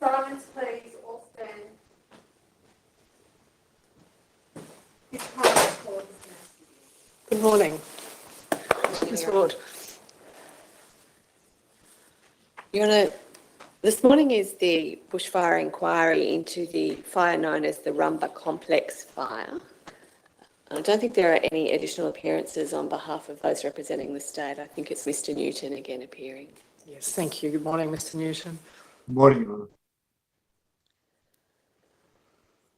Silence, please, all stand. This time is called. Good morning. Ms. Ward. Your Honour, this morning is the bushfire inquiry into the fire known as the Rumba Complex fire. I don't think there are any additional appearances on behalf of those representing the state. I think it's Mr Newton again appearing. Yes, thank you. Good morning, Mr Newton. Good morning, Your Honour.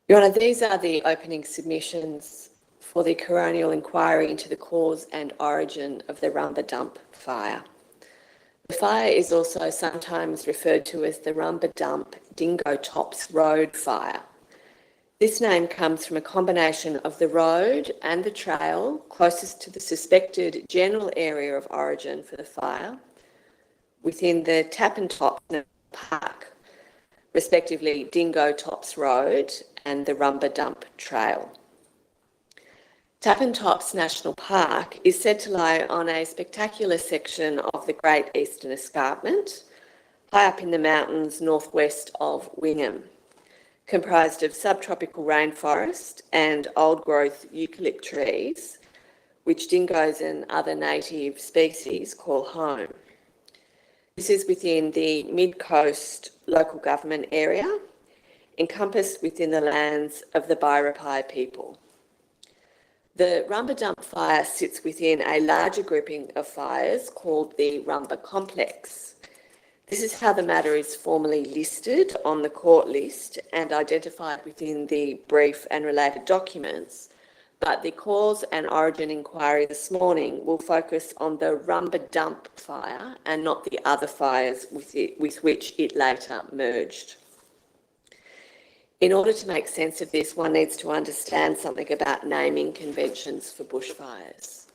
Your Honour, these are the opening submissions for the Coronial inquiry into the cause and origin of the Rumba Dump fire. The fire is also sometimes referred to as the Rumba Dump Dingo Tops Road fire. This name comes from a combination of the road and the trail closest to the suspected general area of origin for the fire within the Tappentops Park, respectively Dingo Tops Road and the Rumba Dump Trail. Tappentops National Park is said to lie on a spectacular section of the Great Eastern Escarpment, high up in the mountains northwest of Wingham, comprised of subtropical rainforest and old-growth eucalypt trees, which dingoes and other native species call home. This is within the mid-coast local government area, encompassed within the lands of the Birapai people. The Rumba Dump fire sits within a larger grouping of fires called the Rumba Complex. This is how the matter is formally listed on the court list and identified within the brief and related documents, but the cause and origin inquiry this morning will focus on the Rumba Dump fire and not the other fires with which it later merged. In order to make sense of this, one needs to understand something about naming conventions for bushfires.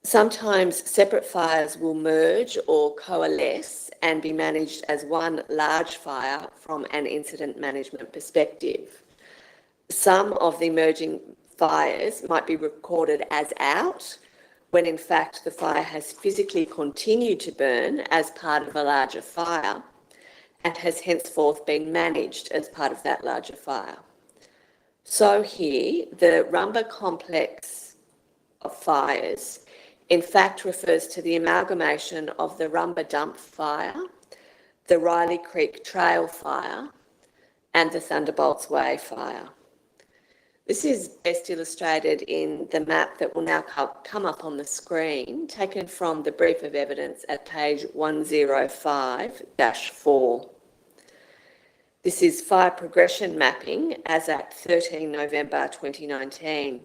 Sometimes separate fires will merge or coalesce and be managed as one large fire from an incident management perspective. Some of the merging fires might be recorded as out, when in fact the fire has physically continued to burn as part of a larger fire and has henceforth been managed as part of that larger fire. So here, the Rumba Complex of fires in fact refers to the amalgamation of the Rumba Dump fire, the Riley Creek Trail fire, and the Thunderbolts Way fire. This is best illustrated in the map that will now come up on the screen, taken from the brief of evidence at page 105-4. This is fire progression mapping as at 13 November 2019.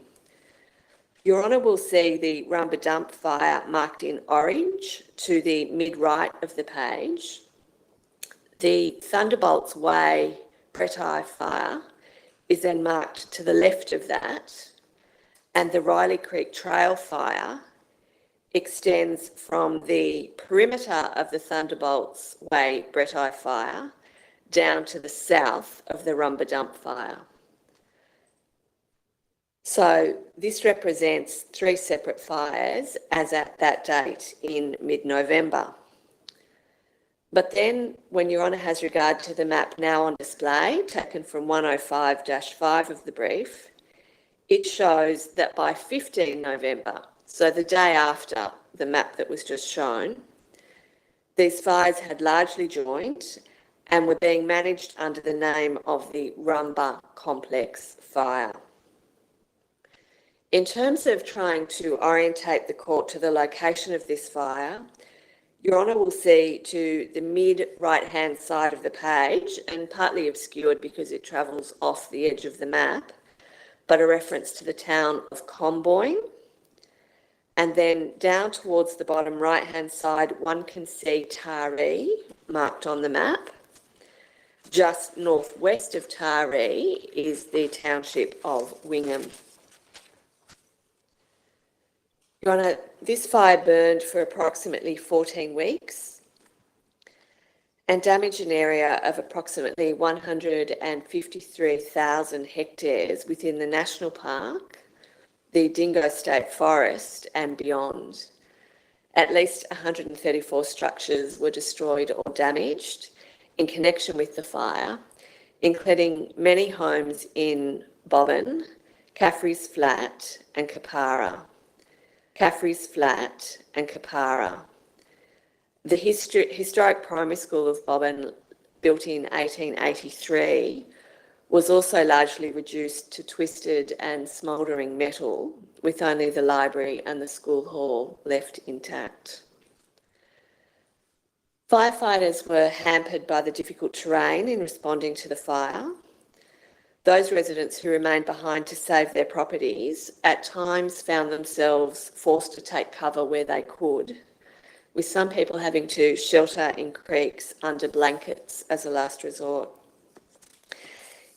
Your Honour will see the Rumba Dump fire marked in orange to the mid-right of the page. The Thunderbolts Way Bretai fire is then marked to the left of that, and the Riley Creek Trail fire extends from the perimeter of the Thunderbolts Way Bretai fire down to the south of the Rumba Dump fire. So this represents three separate fires as at that date in mid-November. But then, when Your Honour has regard to the map now on display, taken from 105-5 of the brief, it shows that by 15 November, so the day after the map that was just shown, these fires had largely joined and were being managed under the name of the Rumba Complex fire. In terms of trying to orientate the court to the location of this fire, Your Honour will see to the mid-right-hand side of the page, and partly obscured because it travels off the edge of the map, but a reference to the town of Comboyne. And then down towards the bottom right-hand side, one can see Taree marked on the map. Just northwest of Taree is the township of Wingham. Your Honour, this fire burned for approximately 14 weeks and damaged an area of approximately 153,000 hectares within the National Park, the Dingo State Forest and beyond. At least 134 structures were destroyed or damaged, in connection with the fire, including many homes in Bobbin, Caffrey's Flat and Capara. Caffrey's Flat and Capara. The historic primary school of Bobbin, built in 1883, was also largely reduced to twisted and smouldering metal, with only the library and the school hall left intact. Firefighters were hampered by the difficult terrain in responding to the fire. Those residents who remained behind to save their properties at times found themselves forced to take cover where they could, with some people having to shelter in creeks under blankets as a last resort.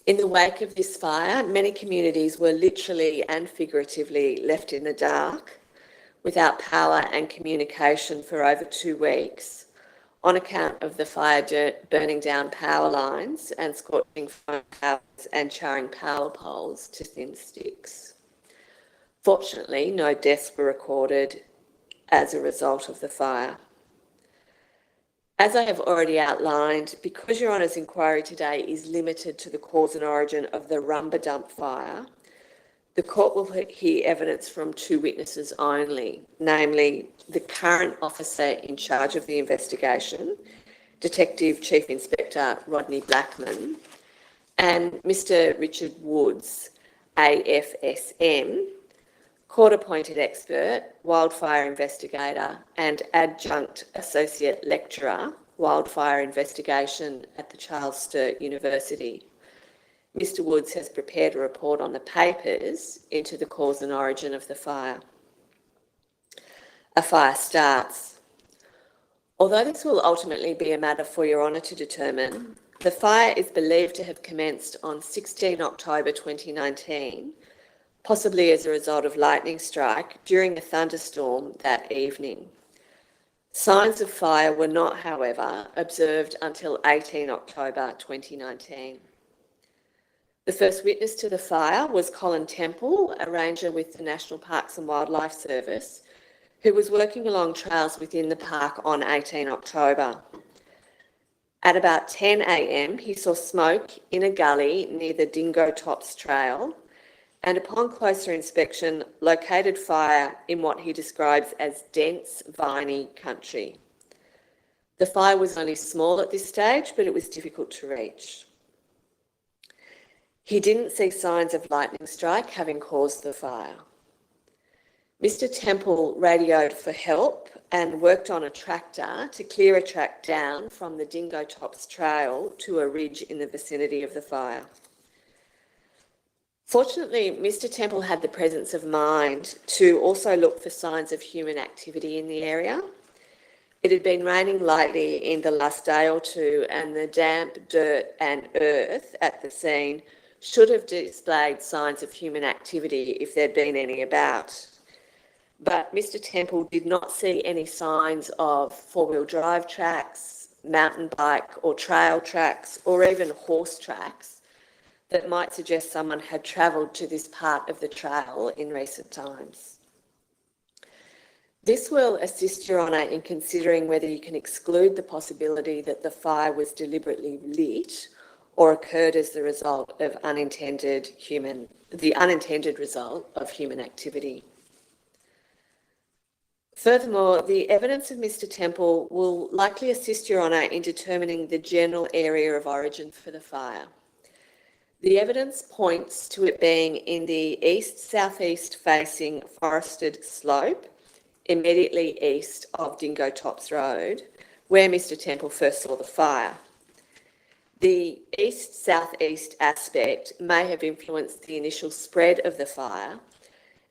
In the wake of this fire, many communities were literally and figuratively left in the dark, without power and communication for over 2 weeks, on account of the fire burning down power lines and scorching phone towers and charring power poles to thin sticks. Fortunately, no deaths were recorded as a result of the fire. As I have already outlined, because Your Honour's inquiry today is limited to the cause and origin of the Rumba Dump fire, the court will hear evidence from 2 witnesses only, namely the current officer in charge of the investigation, Detective Chief Inspector Rodney Blackman, and Mr. Richard Woods, AFSM, court-appointed expert, wildfire investigator and adjunct associate lecturer, wildfire investigation at the Charles Sturt University. Mr. Woods has prepared a report on the papers into the cause and origin of the fire. A fire starts. Although this will ultimately be a matter for Your Honour to determine, the fire is believed to have commenced on 16 October 2019, possibly as a result of lightning strike during a thunderstorm that evening. Signs of fire were not, however, observed until 18 October 2019. The first witness to the fire was Colin Temple, a ranger with the National Parks and Wildlife Service, who was working along trails within the park on 18 October. At about 10 a.m, he saw smoke in a gully near the Dingo Tops Trail, and upon closer inspection, located fire in what he describes as dense, viney country. The fire was only small at this stage, but it was difficult to reach. He didn't see signs of lightning strike having caused the fire. Mr. Temple radioed for help and worked on a tractor to clear a track down from the Dingo Tops Trail to a ridge in the vicinity of the fire. Fortunately, Mr. Temple had the presence of mind to also look for signs of human activity in the area. It had been raining lightly in the last day or two, and the damp dirt and earth at the scene should have displayed signs of human activity if there'd been any about. But Mr. Temple did not see any signs of four-wheel drive tracks, mountain bike or trail tracks, or even horse tracks that might suggest someone had travelled to this part of the trail in recent times. This will assist Your Honour in considering whether you can exclude the possibility that the fire was deliberately lit or occurred as the result of the unintended result of human activity. Furthermore, the evidence of Mr. Temple will likely assist Your Honour in determining the general area of origin for the fire. The evidence points to it being in the east-southeast facing forested slope immediately east of Dingo Tops Road, where Mr. Temple first saw the fire. The east-southeast aspect may have influenced the initial spread of the fire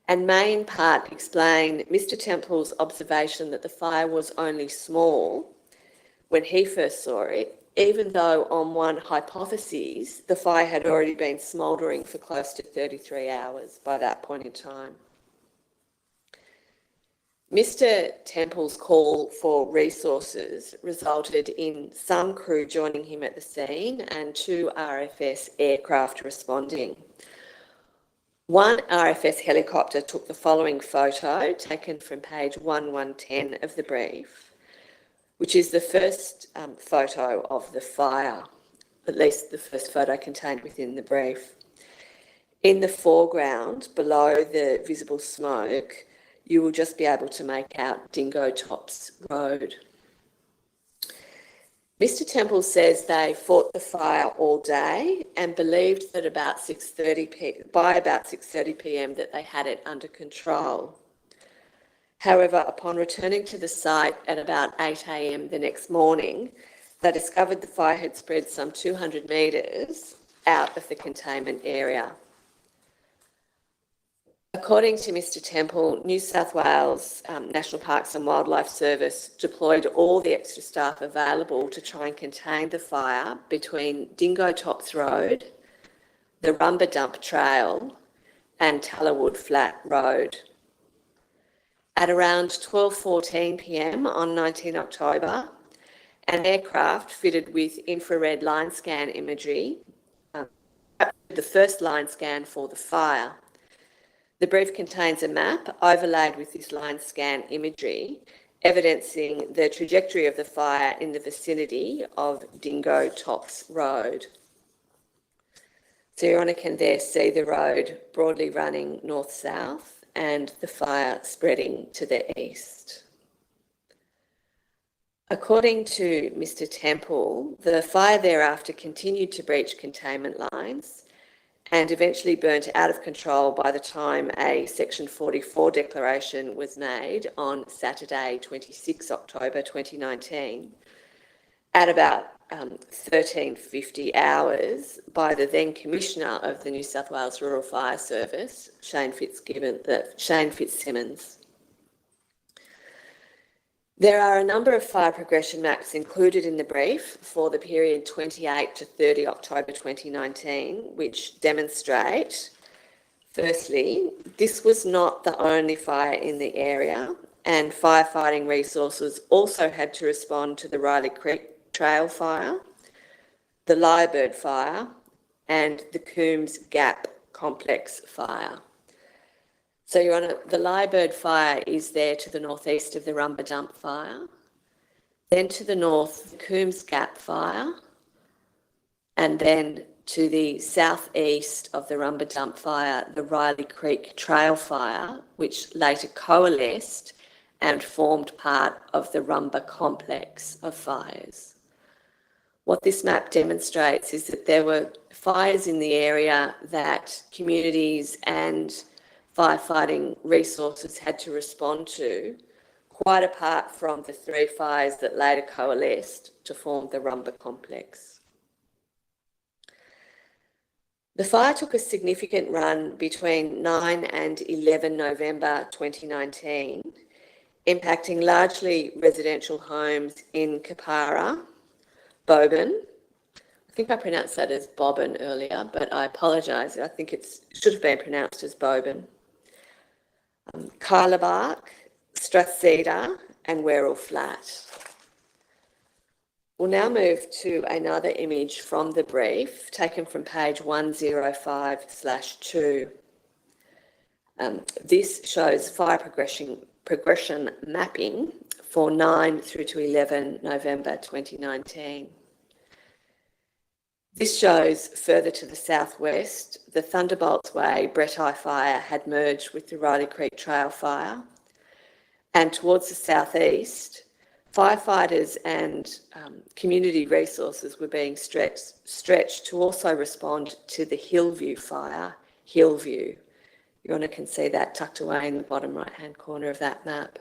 and may in part explain Mr. Temple's observation that the fire was only small when he first saw it, even though on one hypothesis, the fire had already been smouldering for close to 33 hours by that point in time. Mr. Temple's call for resources resulted in some crew joining him at the scene and 2 RFS aircraft responding. One RFS helicopter took the following photo, taken from page 1110 of the brief, which is the first photo of the fire, at least the first photo contained within the brief. In the foreground, below the visible smoke, you will just be able to make out Dingo Tops Road. Mr. Temple says they fought the fire all day and believed that by about 6:30 p.m. that they had it under control. However, upon returning to the site at about 8 a.m. the next morning, they discovered the fire had spread some 200 metres out of the containment area. According to Mr. Temple, New South Wales National Parks and Wildlife Service deployed all the extra staff available to try and contain the fire between Dingo Tops Road, the Rumba Dump Trail and Tallerwood Flat Road. At around 12:14 p.m. on 19 October, an aircraft fitted with infrared line scan imagery, the first line scan for the fire. The brief contains a map overlaid with this line scan imagery, evidencing the trajectory of the fire in the vicinity of Dingo Tops Road. So Your Honour can there see the road broadly running north-south and the fire spreading to the east. According to Mr. Temple, the fire thereafter continued to breach containment lines and eventually burnt out of control by the time a Section 44 declaration was made on Saturday, 26 October 2019, at about 13:50 hours by the then Commissioner of the New South Wales Rural Fire Service, Shane Fitzsimmons. There are a number of fire progression maps included in the brief for the period 28 to 30 October 2019, which demonstrate, firstly, this was not the only fire in the area, and firefighting resources also had to respond to the Riley Creek Trail fire, the Lyrebird fire, and the Coombs Gap Complex fire. So, Your Honour, the Lyrebird fire is there to the northeast of the Rumba Dump fire. Then to the north, the Coombs Gap fire. And then to the southeast of the Rumba Dump fire, the Riley Creek Trail fire, which later coalesced and formed part of the Rumba complex of fires. What this map demonstrates is that there were fires in the area that communities and firefighting resources had to respond to, quite apart from the three fires that later coalesced to form the Rumba complex. The fire took a significant run between 9 and 11 November 2019, impacting largely residential homes in Kapara, Boban. I think I pronounced that as Bobbin earlier, but I apologise. I think it should have been pronounced as Boban. Kylabark, Strathcedar and Werrell Flat. We'll now move to another image from the brief taken from page 105/2. This shows fire progression mapping for 9 through to 11 November 2019. This shows further to the southwest, the Thunderbolts Way Brett-Eye fire had merged with the Riley Creek Trail fire. And towards the southeast, firefighters and community resources were being stretched to also respond to the Hillview fire, Hillview. Your Honour can see that tucked away in the bottom right-hand corner of that map.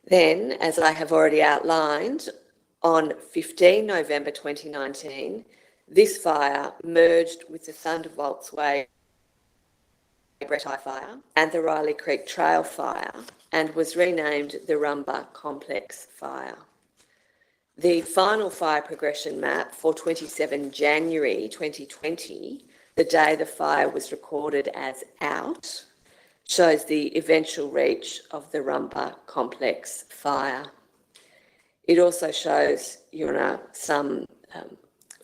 Then, as I have already outlined, on 15 November 2019, this fire merged with the Thunderbolts Way Brett-Eye fire and the Riley Creek Trail fire and was renamed the Rumba Complex fire. The final fire progression map for 27 January 2020, the day the fire was recorded as out, shows the eventual reach of the Rumba Complex fire. It also shows, Your Honour, some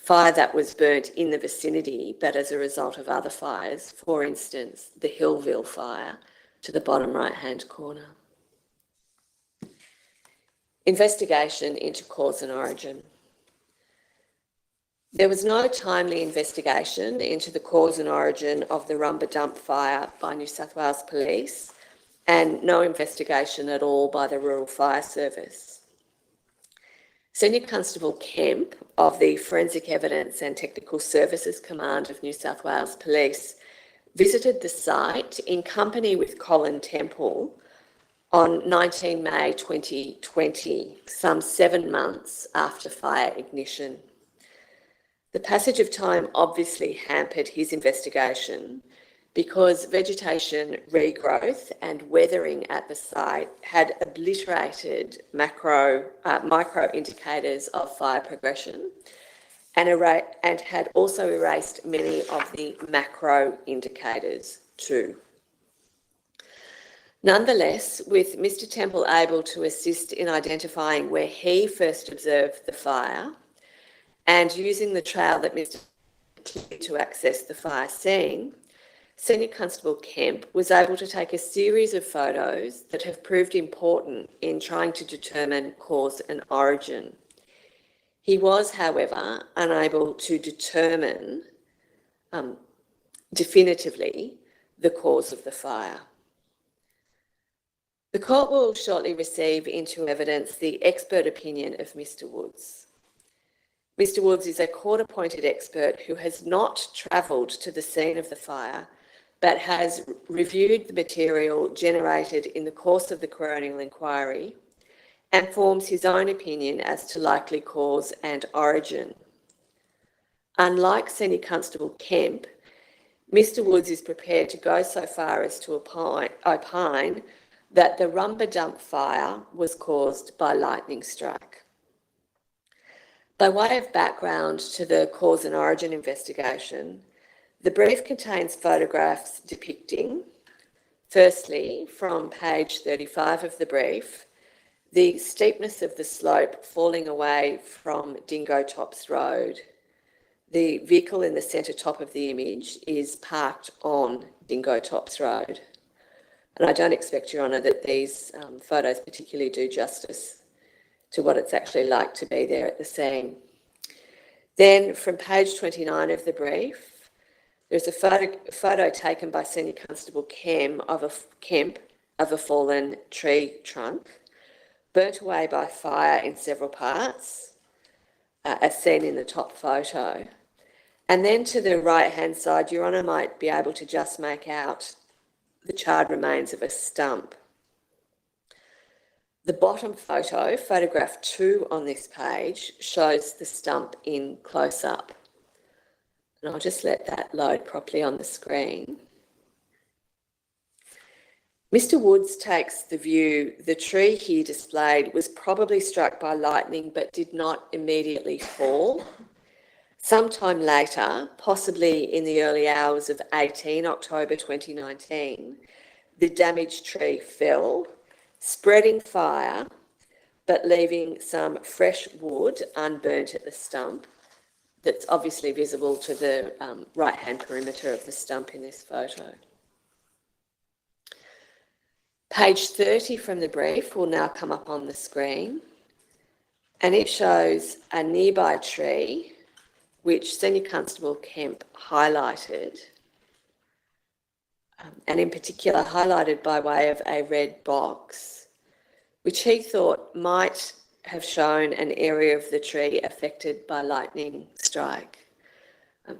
fire that was burnt in the vicinity, but as a result of other fires, for instance, the Hillville fire to the bottom right-hand corner. Investigation into cause and origin. There was no timely investigation into the cause and origin of the Rumba Dump fire by New South Wales Police, and no investigation at all by the Rural Fire Service. Senior Constable Kemp of the Forensic Evidence and Technical Services Command of New South Wales Police visited the site in company with Colin Temple on 19 May 2020, some 7 months after fire ignition. The passage of time obviously hampered his investigation because vegetation regrowth and weathering at the site had obliterated micro indicators of fire progression and had also erased many of the macro indicators too. Nonetheless, with Mr. Temple able to assist in identifying where he first observed the fire and using the trail that Mr. to access the fire scene, Senior Constable Kemp was able to take a series of photos that have proved important in trying to determine cause and origin. He was, however, unable to determine definitively the cause of the fire. The court will shortly receive into evidence the expert opinion of Mr. Woods. Mr. Woods is a court-appointed expert who has not travelled to the scene of the fire, but has reviewed the material generated in the course of the Coronial inquiry and forms his own opinion as to likely cause and origin. Unlike Senior Constable Kemp, Mr. Woods is prepared to go so far as to opine that the Rumba Dump fire was caused by lightning strike. By way of background to the cause and origin investigation, the brief contains photographs depicting, firstly, from page 35 of the brief, the steepness of the slope falling away from Dingo Tops Road. The vehicle in the centre top of the image is parked on Dingo Tops Road. And I don't expect, Your Honour, that these photos particularly do justice to what it's actually like to be there at the scene. Then from page 29 of the brief, there's a photo taken by Senior Constable Kemp of a fallen tree trunk, burnt away by fire in several parts, as seen in the top photo. And then to the right-hand side, Your Honour might be able to just make out the charred remains of a stump. The bottom photo, photograph 2 on this page, shows the stump in close-up. And I'll just let that load properly on the screen. Mr. Woods takes the view the tree here displayed was probably struck by lightning but did not immediately fall. Sometime later, possibly in the early hours of 18 October 2019, the damaged tree fell, spreading fire, but leaving some fresh wood unburnt at the stump that's obviously visible to the right-hand perimeter of the stump in this photo. Page 30 from the brief will now come up on the screen, and it shows a nearby tree which Senior Constable Kemp highlighted, and in particular highlighted by way of a red box, which he thought might have shown an area of the tree affected by lightning strike.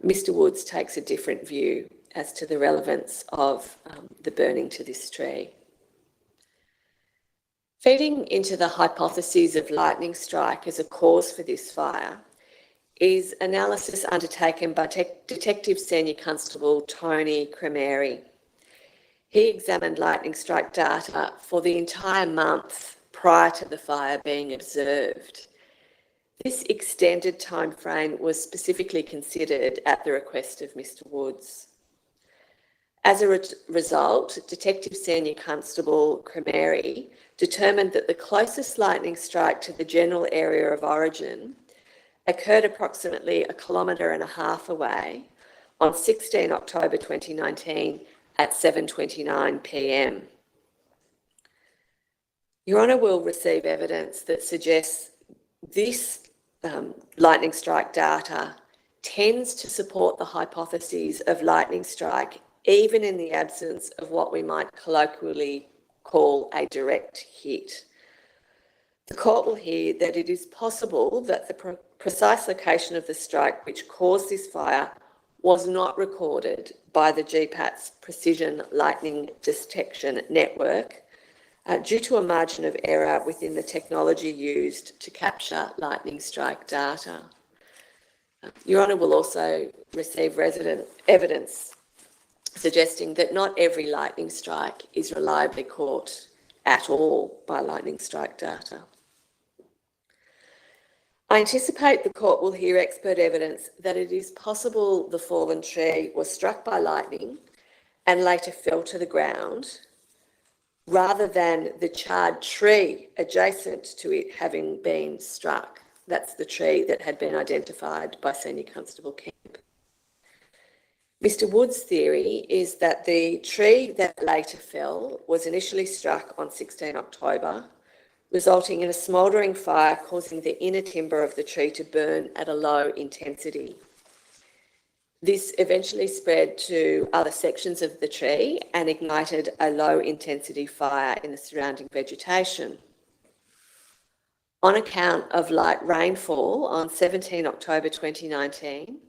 Mr. Woods takes a different view as to the relevance of the burning to this tree. Feeding into the hypotheses of lightning strike as a cause for this fire is analysis undertaken by Detective Senior Constable Tony Cremeri. He examined lightning strike data for the entire month prior to the fire being observed. This extended time frame was specifically considered at the request of Mr. Woods. As a result, Detective Senior Constable Cremeri determined that the closest lightning strike to the general area of origin occurred approximately 1.5 kilometres away on 16 October 2019 at 7:29 p.m. Your Honour will receive evidence that suggests this lightning strike data tends to support the hypotheses of lightning strike, even in the absence of what we might colloquially call a direct hit. The court will hear that it is possible that the precise location of the strike which caused this fire was not recorded by the GPAT's precision lightning detection network due to a margin of error within the technology used to capture lightning strike data. Your Honour will also receive evidence suggesting that not every lightning strike is reliably caught at all by lightning strike data. I anticipate the court will hear expert evidence that it is possible the fallen tree was struck by lightning and later fell to the ground, rather than the charred tree adjacent to it having been struck. That's the tree that had been identified by Senior Constable Kemp. Mr. Wood's theory is that the tree that later fell was initially struck on 16 October, resulting in a smouldering fire causing the inner timber of the tree to burn at a low intensity. This eventually spread to other sections of the tree and ignited a low-intensity fire in the surrounding vegetation. On account of light rainfall on 17 October 2019,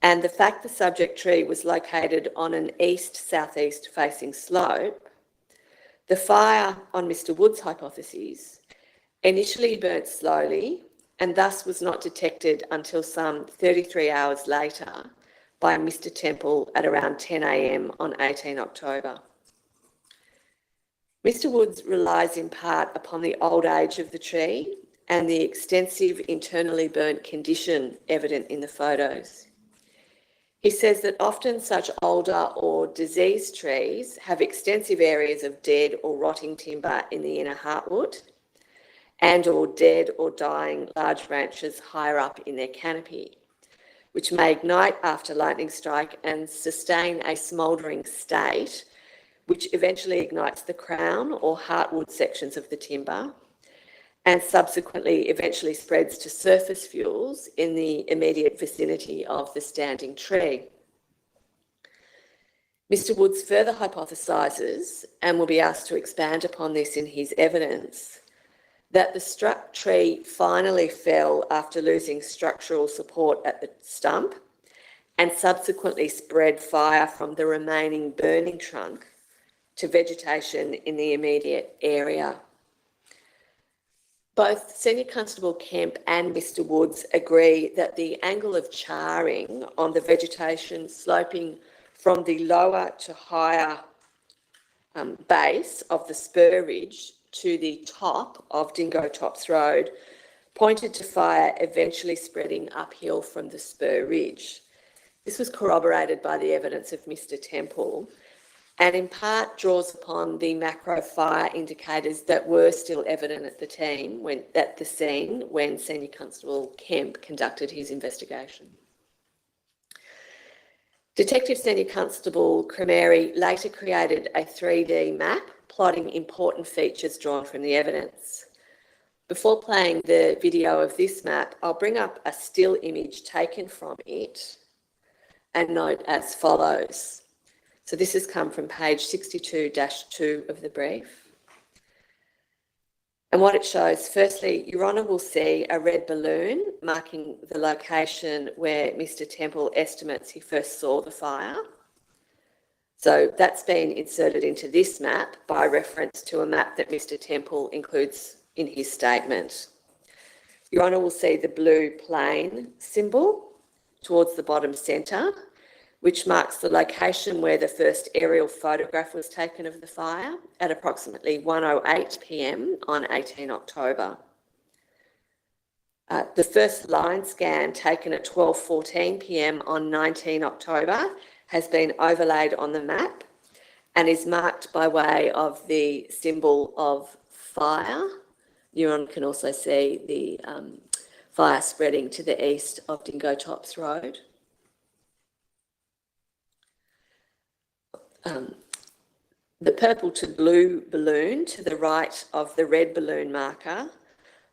and the fact the subject tree was located on an east-southeast facing slope, the fire, on Mr. Wood's hypotheses, initially burnt slowly and thus was not detected until some 33 hours later by Mr. Temple at around 10 a.m. on 18 October. Mr. Woods relies in part upon the old age of the tree and the extensive internally burnt condition evident in the photos. He says that often such older or diseased trees have extensive areas of dead or rotting timber in the inner heartwood and or dead or dying large branches higher up in their canopy, which may ignite after lightning strike and sustain a smouldering state, which eventually ignites the crown or heartwood sections of the timber and subsequently eventually spreads to surface fuels in the immediate vicinity of the standing tree. Mr. Woods further hypothesises, and will be asked to expand upon this in his evidence, that the struck tree finally fell after losing structural support at the stump and subsequently spread fire from the remaining burning trunk to vegetation in the immediate area. Both Senior Constable Kemp and Mr. Woods agree that the angle of charring on the vegetation sloping from the lower to higher base of the spur ridge to the top of Dingo Tops Road pointed to fire eventually spreading uphill from the spur ridge. This was corroborated by the evidence of Mr. Temple and in part draws upon the macro fire indicators that were still evident at the scene when Senior Constable Kemp conducted his investigation. Detective Senior Constable Cremeri later created a 3D map plotting important features drawn from the evidence. Before playing the video of this map, I'll bring up a still image taken from it and note as follows. So this has come from page 62-2 of the brief. And what it shows, firstly, Your Honour will see a red balloon marking the location where Mr. Temple estimates he first saw the fire. So that's been inserted into this map by reference to a map that Mr. Temple includes in his statement. Your Honour will see the blue plane symbol towards the bottom centre, which marks the location where the first aerial photograph was taken of the fire at approximately 1:08 p.m. on 18 October. The first line scan taken at 12:14 p.m. on 19 October has been overlaid on the map and is marked by way of the symbol of fire. Your Honour can also see the fire spreading to the east of Dingo Tops Road. The purple to blue balloon to the right of the red balloon marker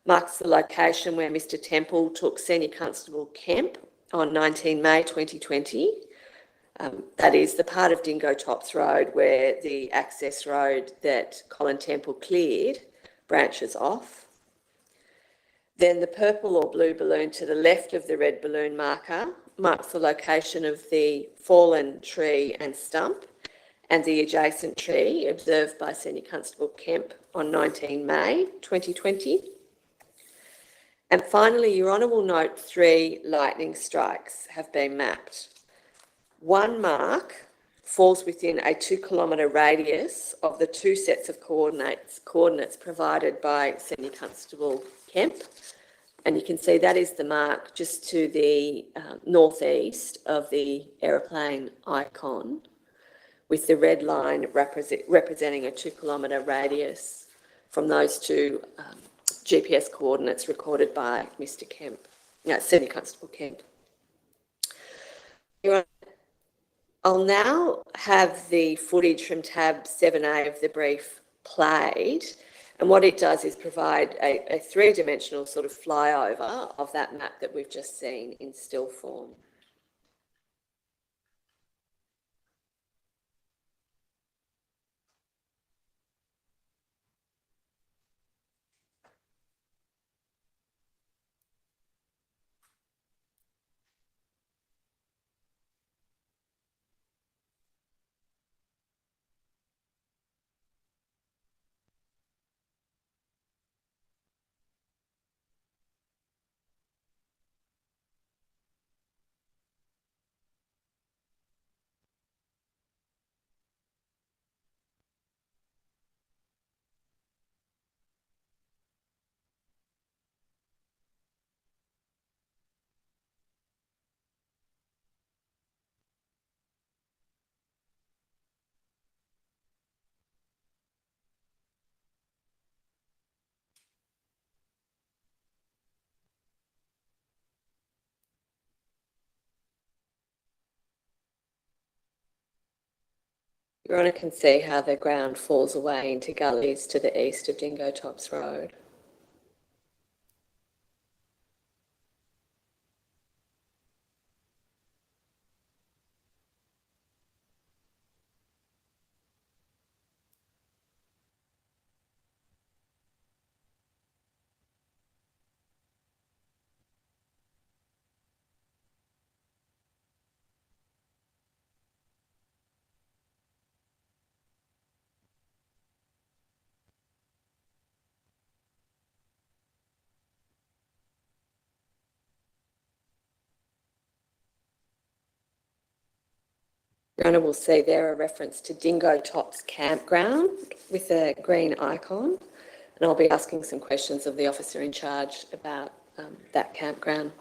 marks the location where Mr Temple took Senior Constable Kemp on 19 May 2020. That is the part of Dingo Tops Road where the access road that Colin Temple cleared branches off. Then the purple or blue balloon to the left of the red balloon marker marks the location of the fallen tree and stump and the adjacent tree observed by Senior Constable Kemp on 19 May 2020. And finally, Your Honour will note 3 lightning strikes have been mapped. One mark falls within a 2-kilometre radius of the 2 sets of coordinates provided by Senior Constable Kemp. And you can see that is the mark just to the northeast of the aeroplane icon, with the red line representing a 2-kilometre radius from those 2 GPS coordinates recorded by Mr Kemp, Senior Constable Kemp. I'll now have the footage from tab 7A of the brief played, and what it does is provide a 3-dimensional sort of flyover of that map that we've just seen in still form. Your Honour can see how the ground falls away into gullies to the east of Dingo Tops Road. Your Honour will see there a reference to Dingo Tops Campground with a green icon, and I'll be asking some questions of the officer in charge about that campground.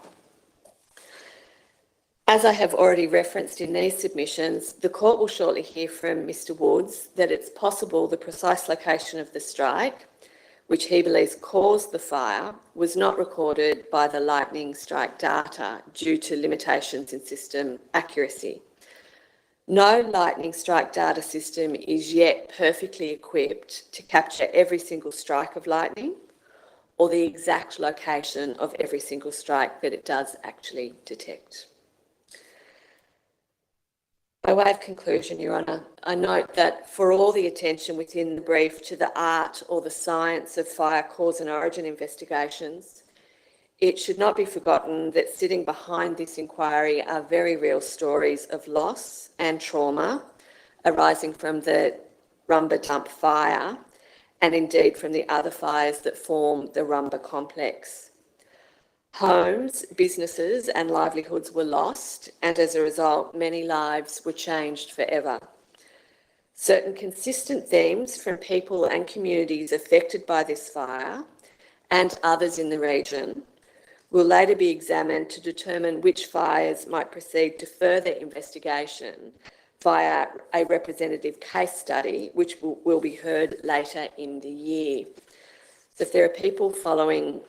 As I have already referenced in these submissions, the court will shortly hear from Mr Woods that it's possible the precise location of the strike, which he believes caused the fire, was not recorded by the lightning strike data due to limitations in system accuracy. No lightning strike data system is yet perfectly equipped to capture every single strike of lightning or the exact location of every single strike that it does actually detect. By way of conclusion, Your Honour, I note that for all the attention within the brief to the art or the science of fire cause and origin investigations, it should not be forgotten that sitting behind this inquiry are very real stories of loss and trauma arising from the Rumba Dump fire and indeed from the other fires that form the Rumba complex. Homes, businesses and livelihoods were lost, and as a result, many lives were changed forever. Certain consistent themes from people and communities affected by this fire and others in the region will later be examined to determine which fires might proceed to further investigation via a representative case study, which will be heard later in the year. So if there are people following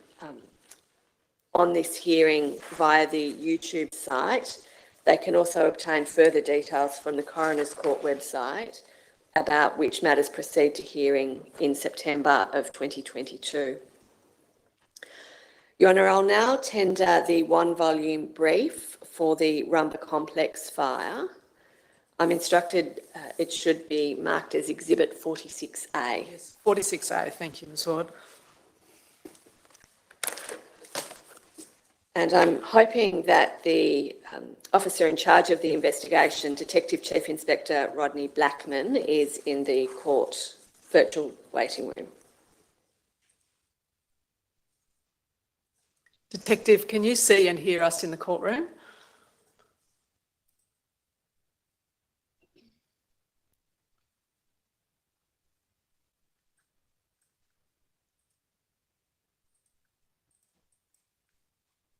on this hearing via the YouTube site, they can also obtain further details from the Coroners Court website about which matters proceed to hearing in September of 2022. Your Honour, I'll now tender the 1-volume brief for the Rumba Complex fire. I'm instructed it should be marked as Exhibit 46A. Yes, 46A. Thank you, Ms Ward. And I'm hoping that the officer in charge of the investigation, Detective Chief Inspector Rodney Blackman, is in the court virtual waiting room. Detective, can you see and hear us in the courtroom?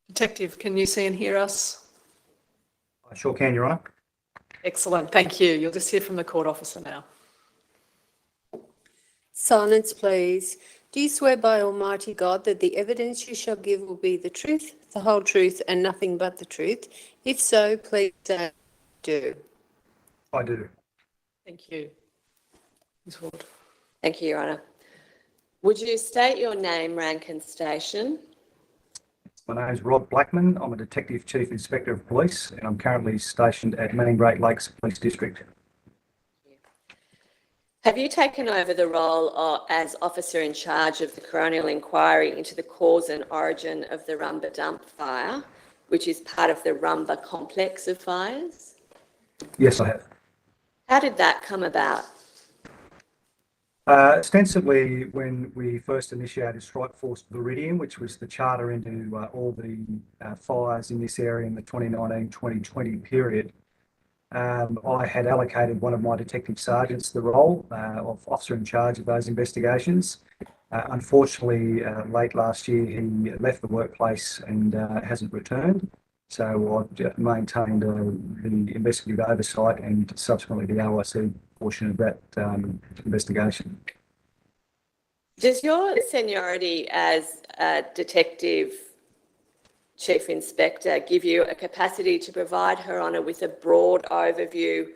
Detective, can you see and hear us? I sure can, Your Honour. Excellent, thank you. You'll just hear from the court officer now. Silence, please. Do you swear by Almighty God that the evidence you shall give will be the truth, the whole truth, and nothing but the truth? If so, please say you do. I do. Thank you. Ms Ward. Thank you, Your Honour. Would you state your name, rank and station? My name is Rod Blackman. I'm a Detective Chief Inspector of Police and I'm currently stationed at Manning Great Lakes Police District. Have you taken over the role as officer in charge of the Coronial inquiry into the cause and origin of the Rumba dump fire, which is part of the Rumba complex of fires? Yes, I have. How did that come about? Ostensibly, when we first initiated Strike Force Viridian, which was the charter into all the fires in this area in the 2019-2020 period, I had allocated one of my detective sergeants the role of officer in charge of those investigations. Unfortunately, late last year, he left the workplace and hasn't returned. So I've maintained the investigative oversight and subsequently the OIC portion of that investigation. Does your seniority as a Detective Chief Inspector give you a capacity to provide Her Honour with a broad overview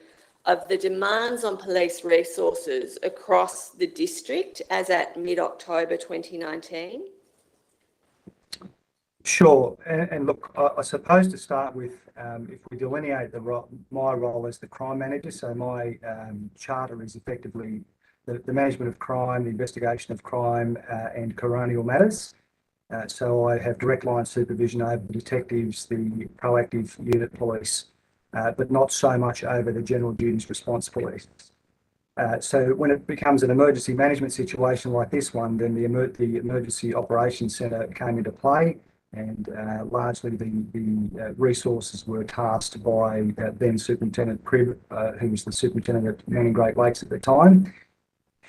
of the demands on police resources across the district as at mid-October 2019? Sure, and look, I suppose to start with, if we delineate my role as the crime manager, so my charter is effectively the management of crime, the investigation of crime and coronial matters. So I have direct line supervision over the detectives, the proactive unit police, but not so much over the general duties response police. So when it becomes an emergency management situation like this one, then the Emergency Operations Centre came into play. And largely the resources were tasked by then Superintendent Cribb, who was the Superintendent at Manning Great Lakes at the time.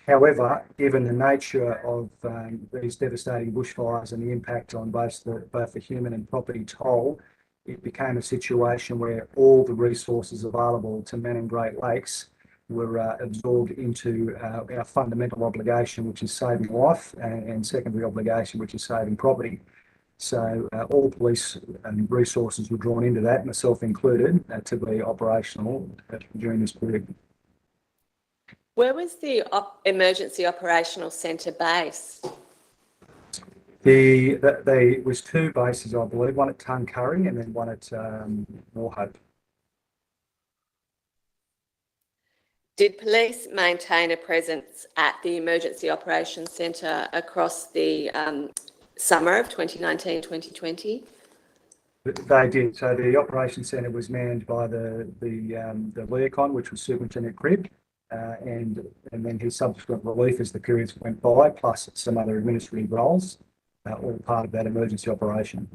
However, given the nature of these devastating bushfires and the impact on both the human and property toll, it became a situation where all the resources available to Manning Great Lakes were absorbed into our fundamental obligation, which is saving life, and secondary obligation, which is saving property. So all police resources were drawn into that, myself included, to be operational during this period. Where was the Emergency Operational Centre based? There was 2 bases, I believe, one at Tuncurry and then one at Moorhope. Did police maintain a presence at the Emergency Operations Centre across the summer of 2019-2020? They did. So the Operations Centre was manned by the Leocon, which was Superintendent Cribb, and then his subsequent relief as the periods went by, plus some other administrative roles, all part of that emergency operation.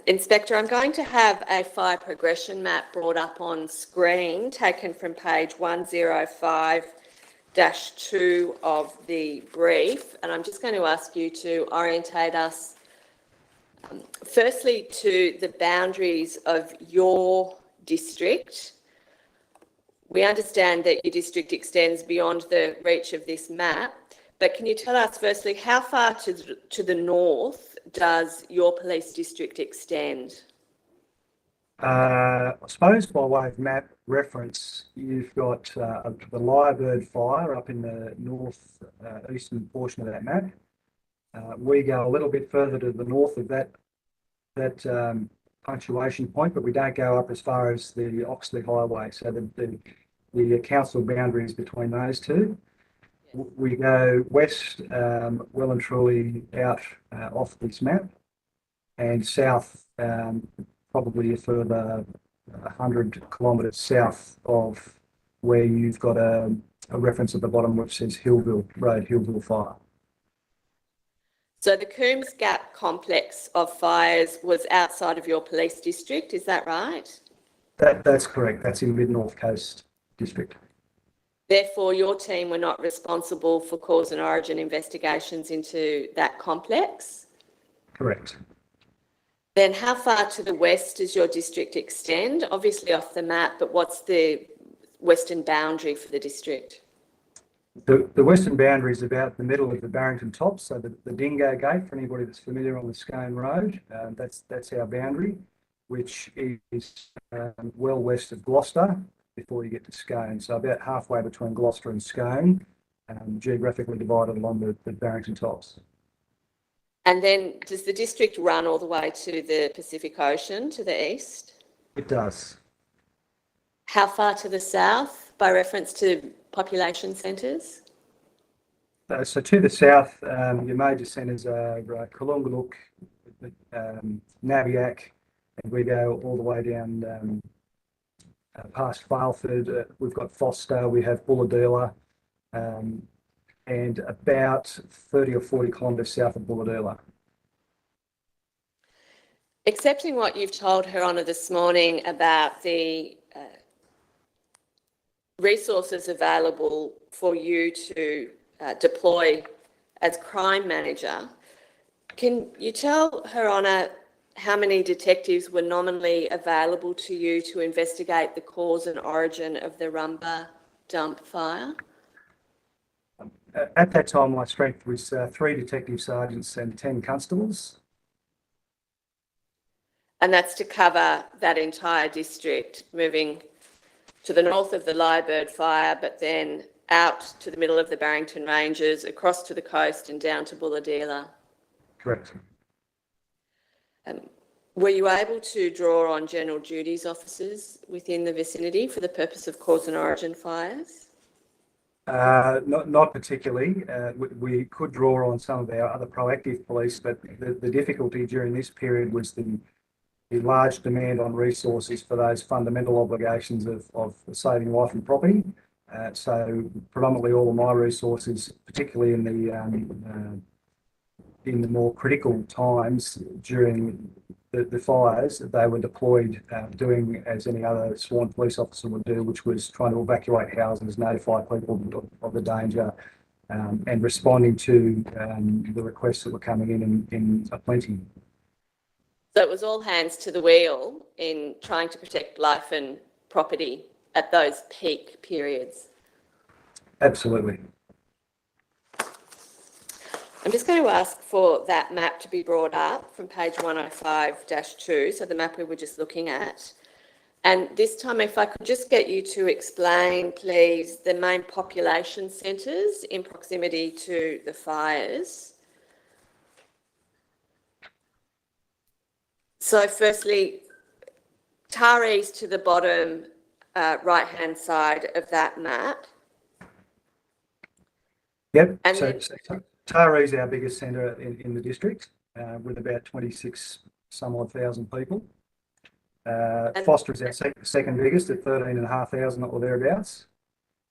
Inspector, I'm going to have a fire progression map brought up on screen, taken from page 105-2 of the brief, and I'm just going to ask you to orientate us firstly to the boundaries of your district. We understand that your district extends beyond the reach of this map, but can you tell us firstly how far to the north does your police district extend? I suppose by way of map, reference, you've got the Lyrebird fire up in the north eastern portion of that map. We go a little bit further to the north of that punctuation point, but we don't go up as far as the Oxley Highway. So the council boundary is between those two. We go west, well and truly out off this map, and south, probably a further 100 kilometres south of where you've got a reference at the bottom which says Hillville Road, Hillville Fire. So the Coombs Gap complex of fires was outside of your police district, is that right? That's correct. That's in Mid-North Coast District. Therefore, your team were not responsible for cause and origin investigations into that complex? Correct. Then how far to the west does your district extend? Obviously off the map, but what's the western boundary for the district? The western boundary is about the middle of the Barrington Tops, so the Dingo Gate, for anybody that's familiar on the Scone Road, that's our boundary, which is well west of Gloucester before you get to Scone. So about halfway between Gloucester and Scone, geographically divided along the Barrington Tops. And then does the district run all the way to the Pacific Ocean to the east? It does. How far to the south by reference to population centres? So to the south, your major centres are Coronal, Nabiac, and we go all the way down past Falford. We've got Foster, we have Bulladila, and about 30 or 40 kilometres south of Bulladila. Accepting what you've told Her Honour this morning about the resources available for you to deploy as crime manager, can you tell Her Honour how many detectives were nominally available to you to investigate the cause and origin of the Rumba dump fire? At that time, my strength was 3 detective sergeants and 10 constables. And that's to cover that entire district, moving to the north of the Lyrebird fire, but then out to the middle of the Barrington Ranges, across to the coast and down to Bulladila. Correct. Were you able to draw on general duties officers within the vicinity for the purpose of cause and origin fires? Not particularly. We could draw on some of our other proactive police, but the difficulty during this period was the large demand on resources for those fundamental obligations of saving life and property. So predominantly all of my resources, particularly in the more critical times during the fires, they were deployed doing as any other sworn police officer would do, which was trying to evacuate houses, notify people of the danger, and responding to the requests that were coming in aplenty. So it was all hands to the wheel in trying to protect life and property at those peak periods. Absolutely. I'm just going to ask for that map to be brought up from page 105-2, so the map we were just looking at. And this time, if I could just get you to explain, please, the main population centres in proximity to the fires. So firstly, Taree's to the bottom right-hand side of that map. Yep. And so Taree is our biggest centre in the district, with about 26 some odd thousand people. Foster is our second biggest at 13,500 or thereabouts.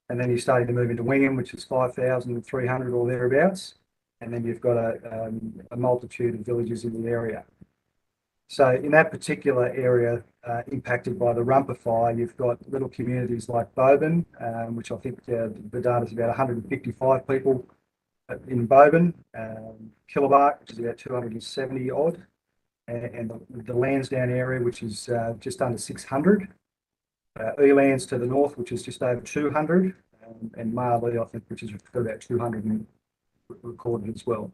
And then you're starting to move into Wingham, which is 5,300 or thereabouts. And then you've got a multitude of villages in the area. So in that particular area impacted by the Rumpa fire, you've got little communities like Boban, which I think the data is about 155 people in Boban, Killabark, which is about 270 odd, and the Lansdowne area, which is just under 600. Elands to the north, which is just over 200, and Marley, I think, which is about 200 recorded as well.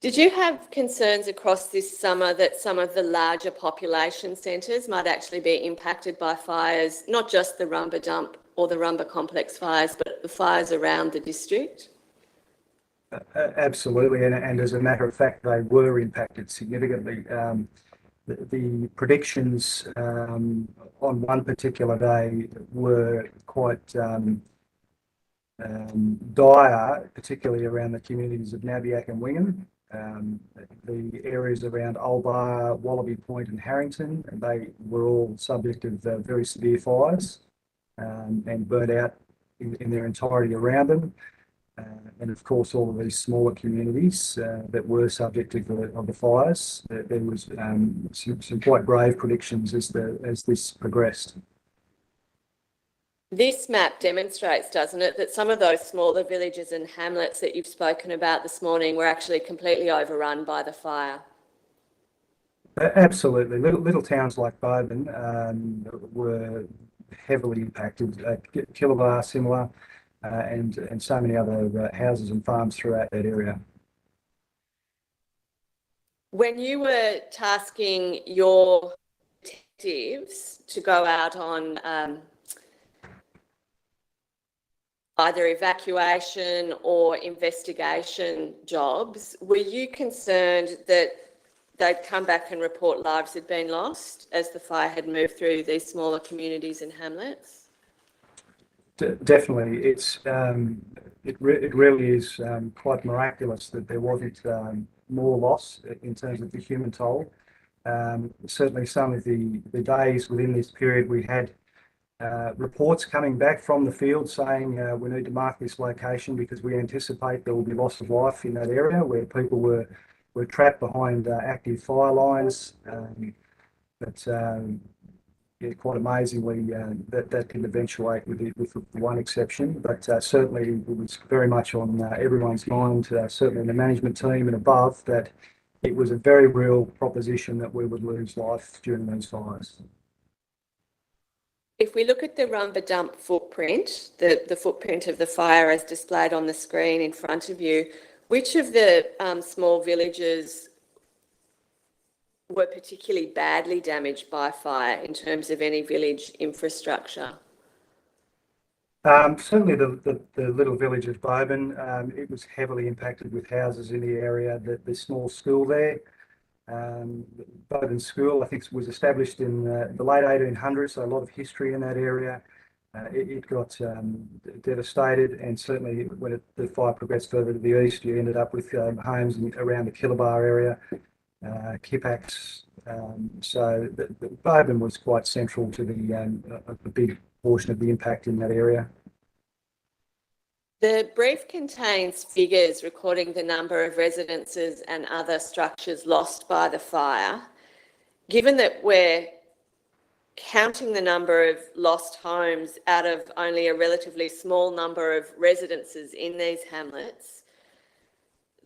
Did you have concerns across this summer that some of the larger population centres might actually be impacted by fires, not just the Rumba Dump or the Rumba Complex fires, but the fires around the district? Absolutely, and as a matter of fact, they were impacted significantly. The predictions on one particular day were quite dire, particularly around the communities of Nabiac and Wingham. The areas around Olbar, Wallaby Point and Harrington, they were all subject of very severe fires and burnt out in their entirety around them. And of course, all of these smaller communities that were subject of the fires, there was some quite grave predictions as this progressed. This map demonstrates, doesn't it, that some of those smaller villages and hamlets that you've spoken about this morning were actually completely overrun by the fire? Absolutely. Little towns like Bowman were heavily impacted. Killabar, similar, and so many other houses and farms throughout that area. When you were tasking your detectives to go out on either evacuation or investigation jobs, were you concerned that they'd come back and report lives had been lost as the fire had moved through these smaller communities and hamlets? Definitely, it really is quite miraculous that there wasn't more loss in terms of the human toll. Certainly, some of the days within this period, we had reports coming back from the field saying we need to mark this location because we anticipate there will be loss of life in that area where people were trapped behind active fire lines. Yeah, quite amazingly, that can eventuate with one exception, but certainly it was very much on everyone's mind, certainly the management team and above, that it was a very real proposition that we would lose life during those fires. If we look at the Rumba Dump footprint, the footprint of the fire as displayed on the screen in front of you, which of the small villages were particularly badly damaged by fire in terms of any village infrastructure? Certainly the little village of Bowman, it was heavily impacted with houses in the area. The small school there, Bowden School, I think was established in the late 1800s, so a lot of history in that area. It got devastated, and certainly when the fire progressed further to the east, you ended up with homes around the Killabar area, Kipax. So the Bowden was quite central to a big portion of the impact in that area. The brief contains figures recording the number of residences and other structures lost by the fire. Given that we're counting the number of lost homes out of only a relatively small number of residences in these hamlets,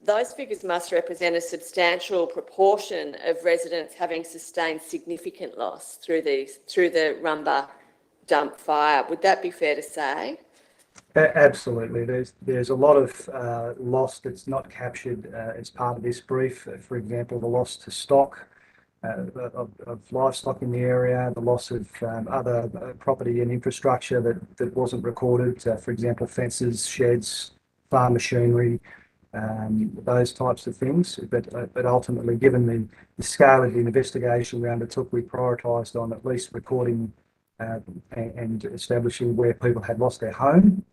those figures must represent a substantial proportion of residents having sustained significant loss through the Rumba Dump fire. Would that be fair to say? Absolutely. There's a lot of loss that's not captured as part of this brief. For example, the loss to stock of livestock in the area, the loss of other property and infrastructure that wasn't recorded. For example, fences, sheds, farm machinery, those types of things. But ultimately, given the scale of the investigation we undertook, we prioritised on at least recording and establishing where people had lost their home.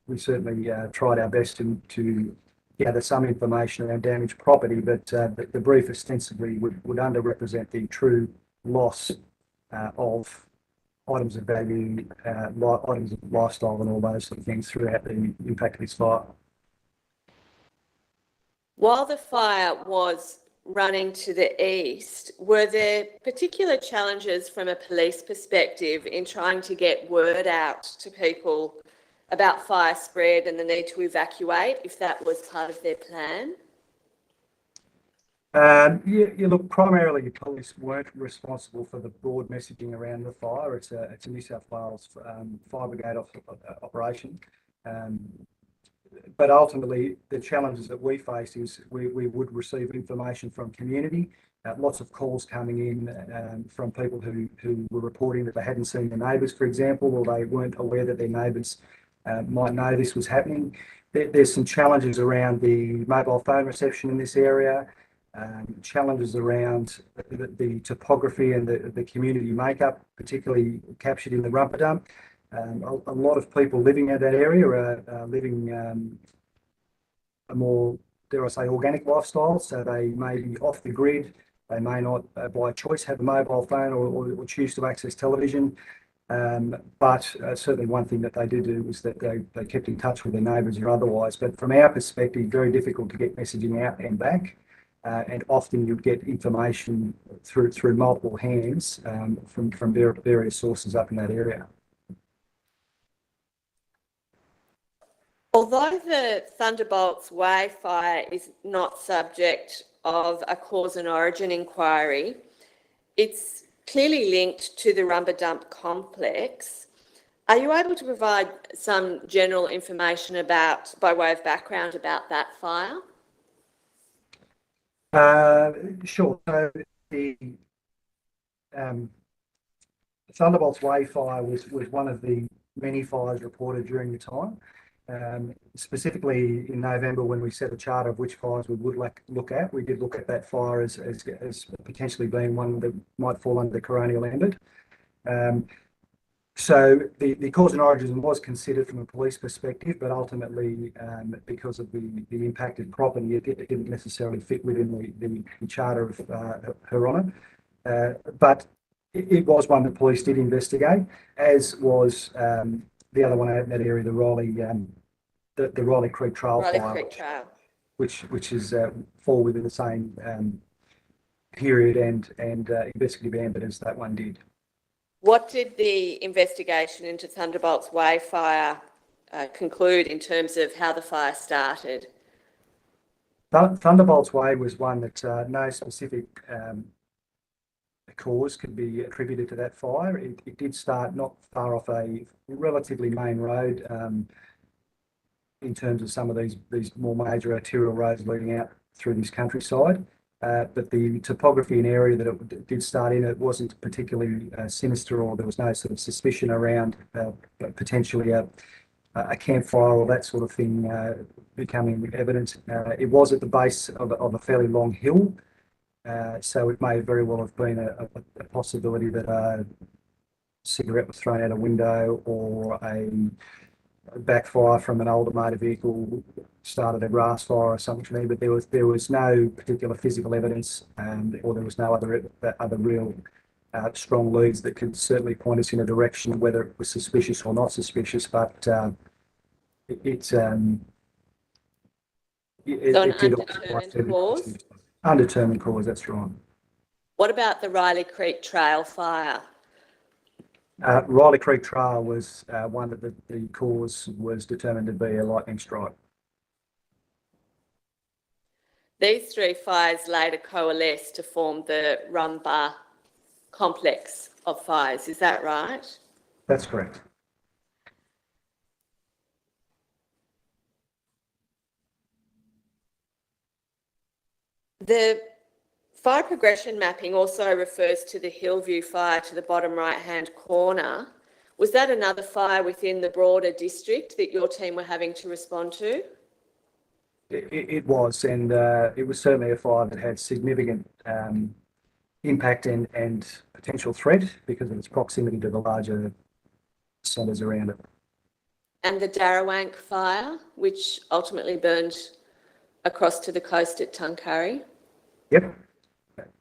We certainly tried our best to gather some information around damaged property, but the brief ostensibly would underrepresent the true loss of items of value, items of lifestyle and all those sort of things throughout the impact of this fire. While the fire was running to the east, were there particular challenges from a police perspective in trying to get word out to people about fire spread and the need to evacuate, if that was part of their plan? Look, primarily police weren't responsible for the broad messaging around the fire. It's a New South Wales fire brigade operation. but ultimately, the challenges that we face is we would receive information from community, lots of calls coming in from people who were reporting that they hadn't seen their neighbours, for example, or they weren't aware that their neighbours might know this was happening. There's some challenges around the mobile phone reception in this area, challenges around the topography and the community makeup, particularly captured in the Rumpa Dump. A lot of people living in that area are living a more, dare I say, organic lifestyle. So they may be off the grid. They may not, by choice, have a mobile phone or choose to access television. But certainly one thing that they did do was that they kept in touch with their neighbours or otherwise. But from our perspective, very difficult to get messaging out and back. And often you'd get information through multiple hands from various sources up in that area. Although the Thunderbolts Way fire is not subject of a cause and origin inquiry, it's clearly linked to the Rumpa Dump complex. Are you able to provide some general information about, by way of background, about that fire? Sure. So the Thunderbolts Way fire was one of the many fires reported during the time. Specifically in November, when we set a charter of which fires we would look at, we did look at that fire as potentially being one that might fall under the Coronial ambit. So the cause and origin was considered from a police perspective, but ultimately, because of the impacted property, it didn't necessarily fit within the charter of Her Honour. But it was one that police did investigate, as was the other one out in that area, the Riley Creek Trail fire, which is fall within the same period and investigative ambit as that one did. What did the investigation into Thunderbolts Way fire conclude in terms of how the fire started? Thunderbolts Way was one that no specific cause could be attributed to that fire. It did start not far off a relatively main road in terms of some of these more major arterial roads leading out through this countryside. But the topography and area that it did start in, it wasn't particularly sinister, or there was no sort of suspicion around potentially a campfire or that sort of thing becoming evident. It was at the base of a fairly long hill, so it may very well have been a possibility that a cigarette was thrown out a window, or a backfire from an older motor vehicle started a grass fire or something, but there was no particular physical evidence, or there was no other real strong leads that could certainly point us in a direction of whether it was suspicious or not suspicious. But it did undetermined cause? Undetermined cause, that's right. What about the Riley Creek Trail fire? Riley Creek Trail was one that the cause was determined to be a lightning strike. These three fires later coalesced to form the Rumpa complex of fires, is that right? That's correct. The fire progression mapping also refers to the Hillview fire to the bottom right-hand corner. Was that another fire within the broader district that your team were having to respond to? It was, and it was certainly a fire that had significant impact and potential threat because of its proximity to the larger centres around it. And the Darrawank fire, which ultimately burned across to the coast at Tuncurry? Yep,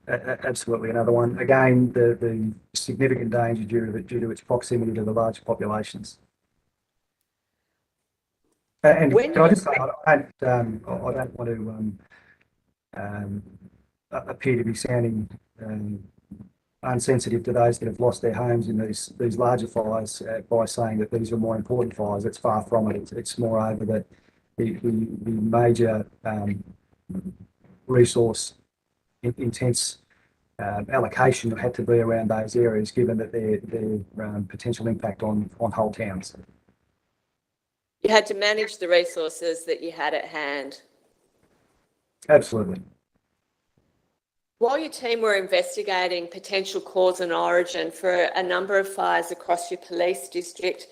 absolutely another one. Again, the significant danger due to its proximity to the large populations. And can I just say, I don't want to appear to be sounding unsensitive to those that have lost their homes in these larger fires by saying that these are more important fires. It's far from it. It's moreover that the major resource intense allocation had to be around those areas, given that their potential impact on whole towns. You had to manage the resources that you had at hand. Absolutely. While your team were investigating potential cause and origin for a number of fires across your police district,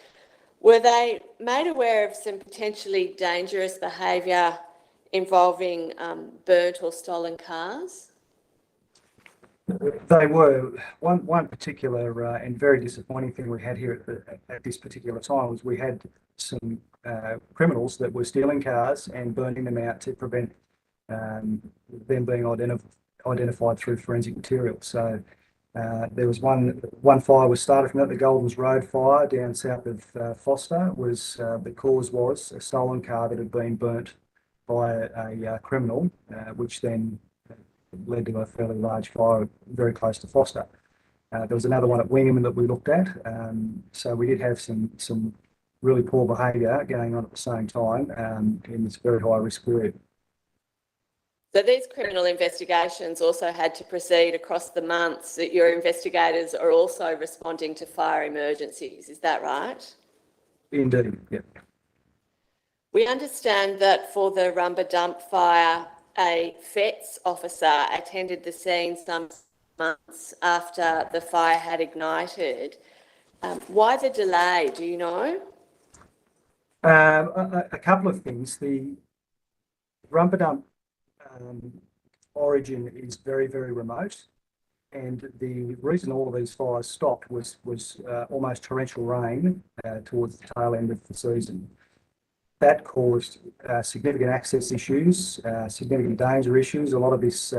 were they made aware of some potentially dangerous behaviour involving burnt or stolen cars? They were. One particular and very disappointing thing we had here at this particular time was we had some criminals that were stealing cars and burning them out to prevent them being identified through forensic materials. So there was one fire was started from that, the Goldens Road fire down south of Foster. Was the cause was a stolen car that had been burnt by a criminal, which then led to a fairly large fire very close to Foster. There was another one at Wingham that we looked at. So we did have some really poor behaviour going on at the same time in this very high risk period. So these criminal investigations also had to proceed across the months that your investigators are also responding to fire emergencies. Is that right? Indeed, yeah. We understand that for the Rumba Dump fire, a FETS officer attended the scene some months after the fire had ignited. Why the delay, do you know? A couple of things. The Rumba Dump origin is very, very remote, and the reason all of these fires stopped was almost torrential rain towards the tail end of the season. That caused significant access issues, significant danger issues. A lot of this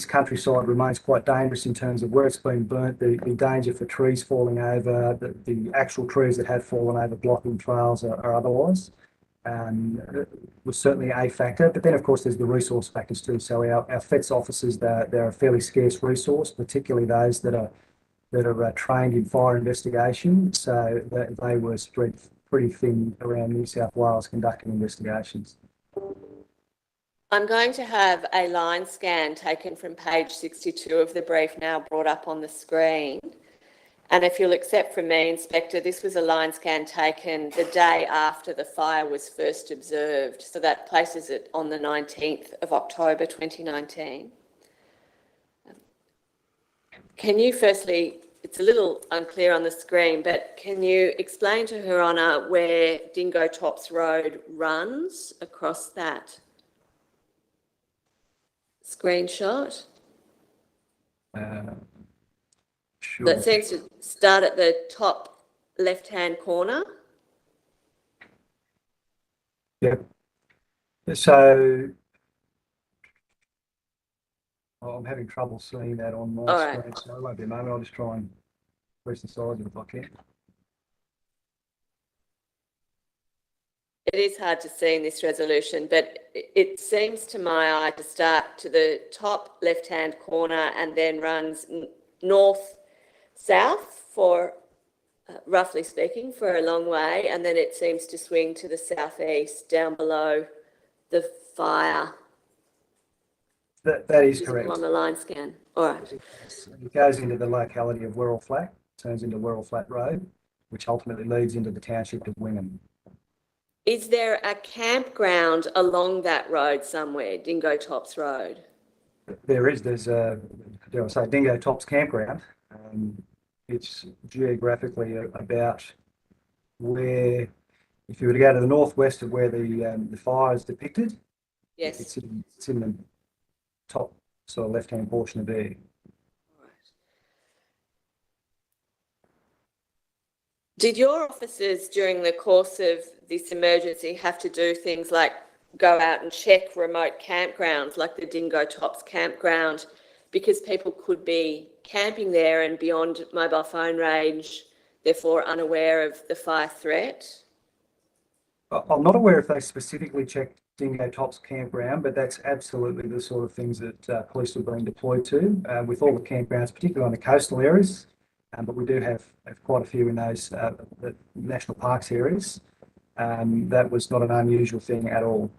countryside remains quite dangerous in terms of where it's been burnt, the danger for trees falling over, the actual trees that have fallen over blocking trails or otherwise. Was certainly a factor, but then of course there's the resource factors too. So our FETS officers, they're a fairly scarce resource, particularly those that are trained in fire investigation. So they were spread pretty thin around New South Wales conducting investigations. I'm going to have a line scan taken from page 62 of the brief now brought up on the screen. And if you'll accept from me, Inspector, this was a line scan taken the day after the fire was first observed. So that places it on the 19th of October 2019. Can you firstly, it's a little unclear on the screen, but can you explain to Her Honour where Dingo Tops Road runs across that screenshot? Sure. That seems to start at the top left-hand corner. Yeah. So I'm having trouble seeing that on my All screen, so it won't be a moment. I'll just try and press the size of it if I can. It is hard to see in this resolution, but it seems to my eye to start to the top left-hand corner and then runs north-south for, roughly speaking, for a long way, and then it seems to swing to the southeast down below the fire. That is correct. On the line scan. All right. It goes into the locality of Wirral Flat, turns into Wirral Flat Road, which ultimately leads into the township of Wingham. Is there a campground along that road somewhere, Dingo Tops Road? There's a, dare I say, Dingo Tops Campground. It's geographically about where, if you were to go to the northwest of where the fire is depicted, Yes. it's in the top sort of left-hand portion of there. Did your officers during the course of this emergency have to do things like go out and check remote campgrounds like the Dingo Tops campground because people could be camping there and beyond mobile phone range, therefore unaware of the fire threat? I'm not aware if they specifically checked Dingo Tops campground, but that's absolutely the sort of things that police are being deployed to with all the campgrounds, particularly on the coastal areas. But we do have quite a few in those the national parks areas. That was not an unusual thing at all.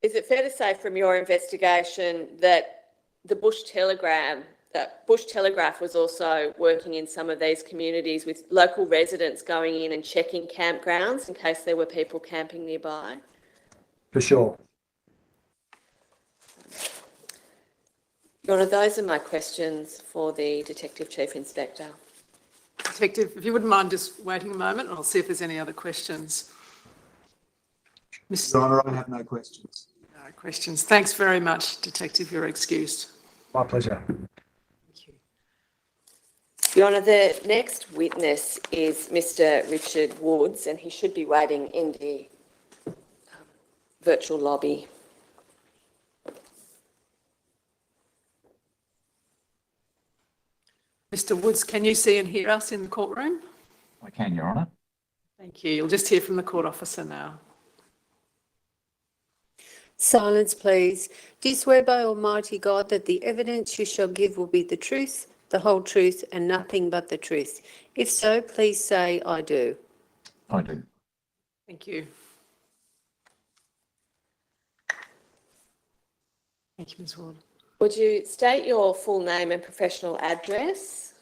Is it fair to say from your investigation that the Bush Telegram that Bush Telegraph was also working in some of these communities with local residents going in and checking campgrounds in case there were people camping nearby? For sure. Your Honour, those are my questions for the Detective Chief Inspector. Detective, if you wouldn't mind just waiting a moment, I'll see if there's any other questions. Your Honour, I have no questions. No questions. Thanks very much, Detective. You're excused. My pleasure. Thank you. Your Honour, the next witness is Mr. Richard Woods, and he should be waiting in the virtual lobby. Mr. Woods, can you see and hear us in the courtroom? I can, Your Honour. Thank you. You'll just hear from the court officer now. Silence, please. Do you swear by Almighty God that the evidence you shall give will be the truth, the whole truth, and nothing but the truth? If so, please say, I do. I do. Thank you. Thank you, Ms. Ward. Would you state your full name and professional address?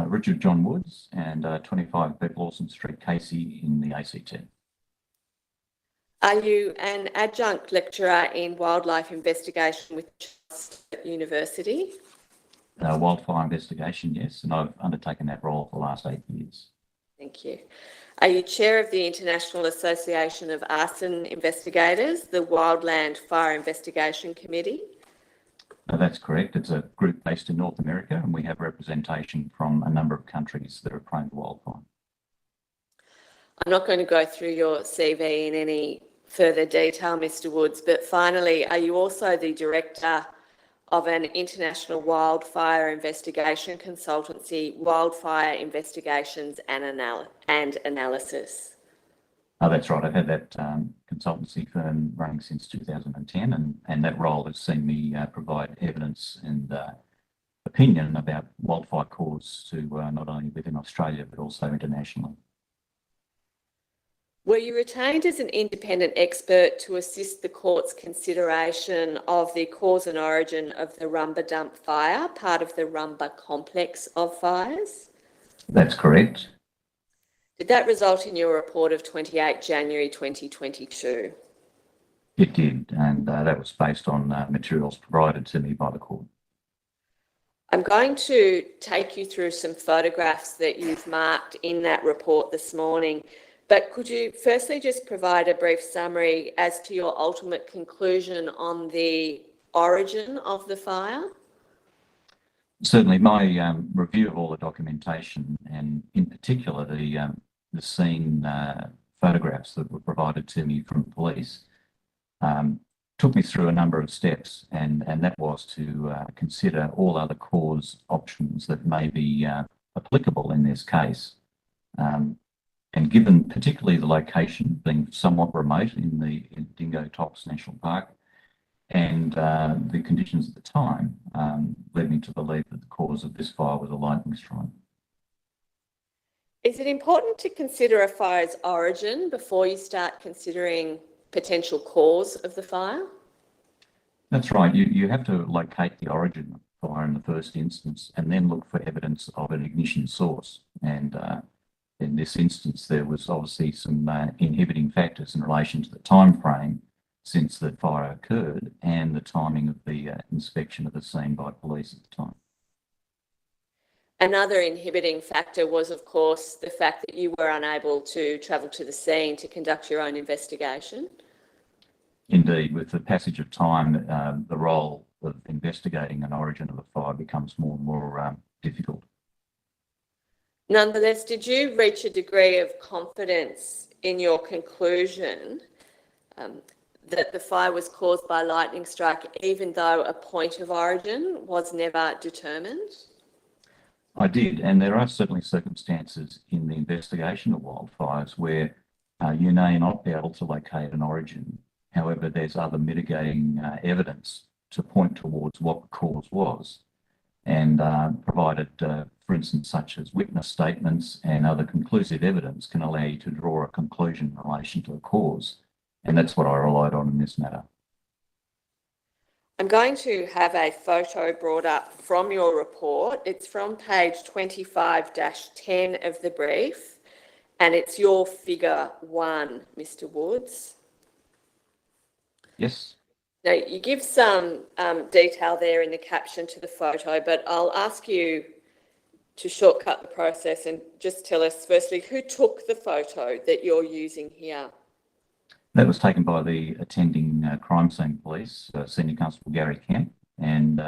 Richard John Woods and 25 Beck Lawson Street, Casey in the ACT. Are you an adjunct lecturer in wildlife investigation with University? Wildfire investigation, yes, and I've undertaken that role for the last 8 years. Thank you. Are you chair of the International Association of Arson Investigators, the Wildland Fire Investigation Committee? That's correct. It's a group based in North America, and we have representation from a number of countries that are prone to wildfire. I'm not going to go through your CV in any further detail, Mr. Woods, but finally, are you also the director of an international wildfire investigation consultancy, Wildfire Investigations and Analysis? That's right. I've had that consultancy firm running since 2010, and that role has seen me provide evidence and opinion about wildfire cause to not only within Australia but also internationally. Were you retained as an independent expert to assist the court's consideration of the cause and origin of the Rumba Dump fire, part of the Rumba complex of fires? That's correct. Did that result in your report of 28 January 2022? It did, and that was based on materials provided to me by the court. I'm going to take you through some photographs that you've marked in that report this morning, but could you firstly just provide a brief summary as to your ultimate conclusion on the origin of the fire? Certainly, my review of all the documentation, and in particular the scene photographs that were provided to me from police, took me through a number of steps, and that was to consider all other cause options that may be applicable in this case. And given particularly the location being somewhat remote in Dingo Tops National Park, and the conditions at the time led me to believe that the cause of this fire was a lightning strike. Is it important to consider a fire's origin before you start considering potential cause of the fire? That's right. You have to locate the origin of the fire in the first instance and then look for evidence of an ignition source. And in this instance, there was obviously some inhibiting factors in relation to the time frame since the fire occurred and the timing of the inspection of the scene by police at the time. Another inhibiting factor was, of course, the fact that you were unable to travel to the scene to conduct your own investigation. Indeed, with the passage of time, the role of investigating an origin of a fire becomes more and more difficult. Nonetheless, did you reach a degree of confidence in your conclusion that the fire was caused by lightning strike, even though a point of origin was never determined? I did, and there are certainly circumstances in the investigation of wildfires where you may not be able to locate an origin. However, there's other mitigating evidence to point towards what the cause was, and provided, for instance, such as witness statements and other conclusive evidence can allow you to draw a conclusion in relation to the cause. And that's what I relied on in this matter. I'm going to have a photo brought up from your report. It's from page 25-10 of the brief, and it's your figure 1, Mr. Woods. Yes. Now, you give some detail there in the caption to the photo, but I'll ask you to shortcut the process and just tell us firstly who took the photo that you're using here. That was taken by the attending crime scene police, Senior Constable Gary Kemp, and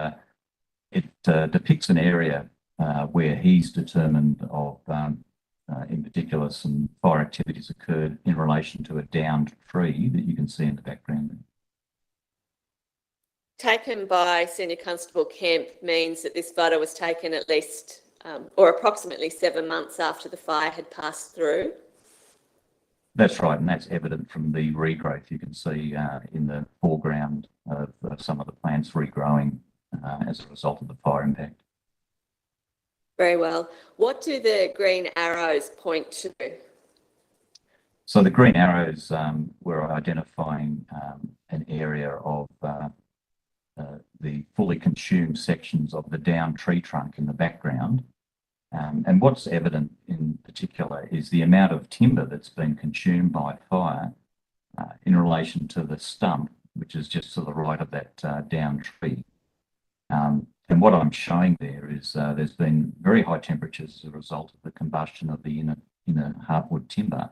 it depicts an area where he's determined of, in particular, some fire activities occurred in relation to a downed tree that you can see in the background. Taken by Senior Constable Kemp means that this photo was taken at least or approximately 7 months after the fire had passed through. That's right, and that's evident from the regrowth you can see in the foreground of some of the plants regrowing as a result of the fire impact. Very well. What do the green arrows point to? So the green arrows were identifying an area of the fully consumed sections of the downed tree trunk in the background. And what's evident in particular is the amount of timber that's been consumed by fire in relation to the stump, which is just to the right of that downed tree. And what I'm showing there is there's been very high temperatures as a result of the combustion of the inner heartwood timber,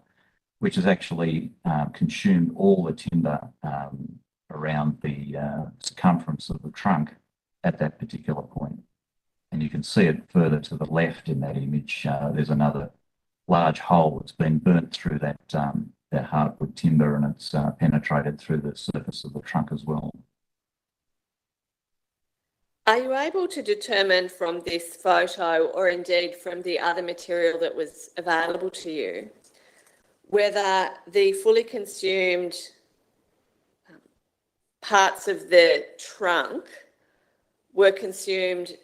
which has actually consumed all the timber around the circumference of the trunk at that particular point. And you can see it further to the left in that image. There's another large hole that's been burnt through that heartwood timber, and it's penetrated through the surface of the trunk as well. Are you able to determine from this photo, or indeed from the other material that was available to you, whether the fully consumed parts of the trunk were consumed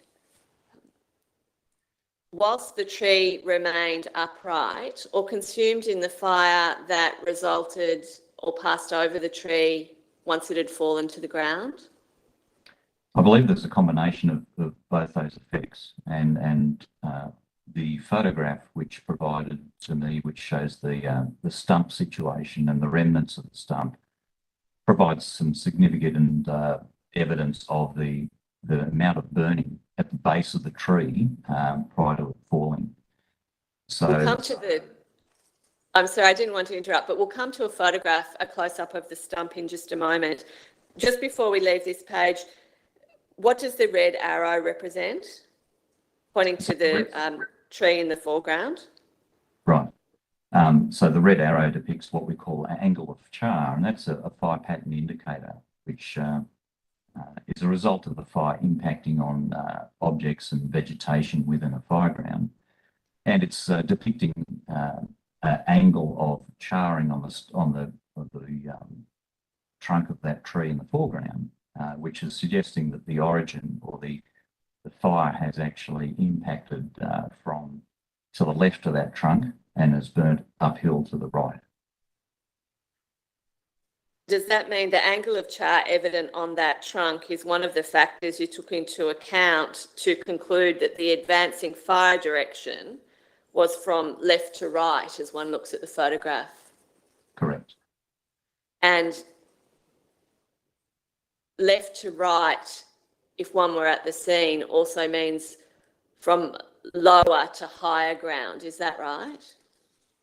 whilst the tree remained upright, or consumed in the fire that resulted or passed over the tree once it had fallen to the ground? I believe there's a combination of both those effects, and the photograph which provided to me, which shows the stump situation and the remnants of the stump, provides some significant evidence of the amount of burning at the base of the tree prior to it falling. So we'll come to the, I'm sorry, I didn't want to interrupt, but we'll come to a photograph, a close-up of the stump in just a moment. Just before we leave this page, what does the red arrow represent, pointing to the tree in the foreground? Right. So the red arrow depicts what we call an angle of char, and that's a fire pattern indicator, which is a result of the fire impacting on objects and vegetation within a fireground. And it's depicting an angle of charring on the trunk of that tree in the foreground, which is suggesting that the origin or the fire has actually impacted from to the left of that trunk and has burnt uphill to the right. Does that mean the angle of char evident on that trunk is one of the factors you took into account to conclude that the advancing fire direction was from left to right as one looks at the photograph? Correct. And left to right, if one were at the scene, also means from lower to higher ground. Is that right?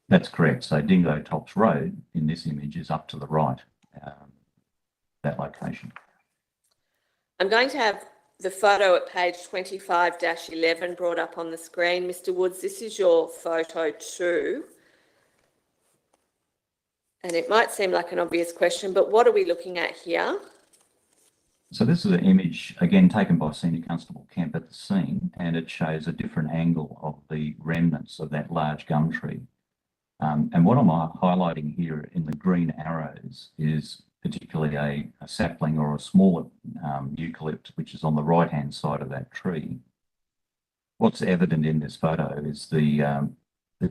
That's correct. So Dingo Tops Road in this image is up to the right, that location. I'm going to have the photo at page 25-11 brought up on the screen. Mr. Woods, this is your photo 2. And it might seem like an obvious question, but what are we looking at here? So this is an image, again, taken by Senior Constable Kemp at the scene, and it shows a different angle of the remnants of that large gum tree. And what I'm highlighting here in the green arrows is particularly a sapling or a smaller eucalypt, which is on the right-hand side of that tree. What's evident in this photo is the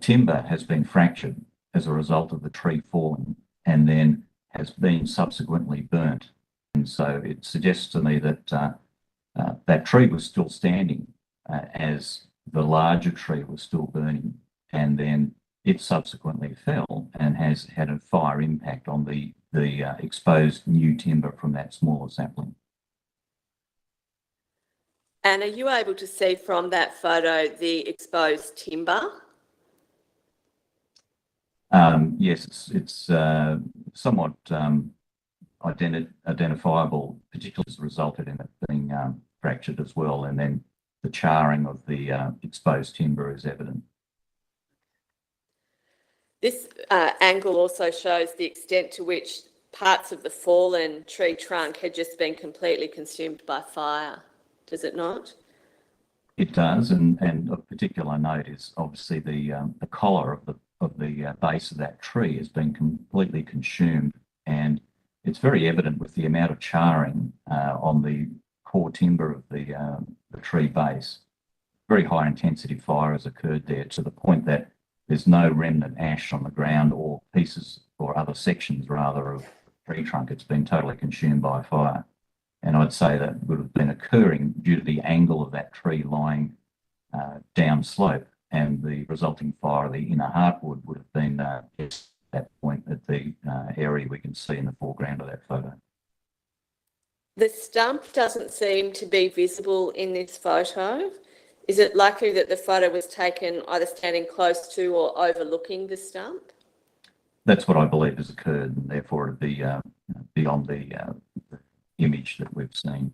timber has been fractured as a result of the tree falling and then has been subsequently burnt. So it suggests to me that that tree was still standing as the larger tree was still burning, and then it subsequently fell and has had a fire impact on the exposed new timber from that smaller sapling. And are you able to see from that photo the exposed timber? Yes, it's somewhat identifiable, particularly as resulted in it being fractured as well, and then the charring of the exposed timber is evident. This angle also shows the extent to which parts of the fallen tree trunk had just been completely consumed by fire, does it not? It does, and of particular note is obviously the collar of the base of that tree has been completely consumed, and it's very evident with the amount of charring on the core timber of the tree base. Very high intensity fire has occurred there to the point that there's no remnant ash on the ground or pieces or other sections rather of the tree trunk. It's been totally consumed by fire. And I'd say that would have been occurring due to the angle of that tree lying downslope, and the resulting fire of the inner heartwood would have been at that point at the area we can see in the foreground of that photo. The stump doesn't seem to be visible in this photo. Is it likely that the photo was taken either standing close to or overlooking the stump? That's what I believe has occurred, and therefore it'd be beyond the image that we've seen.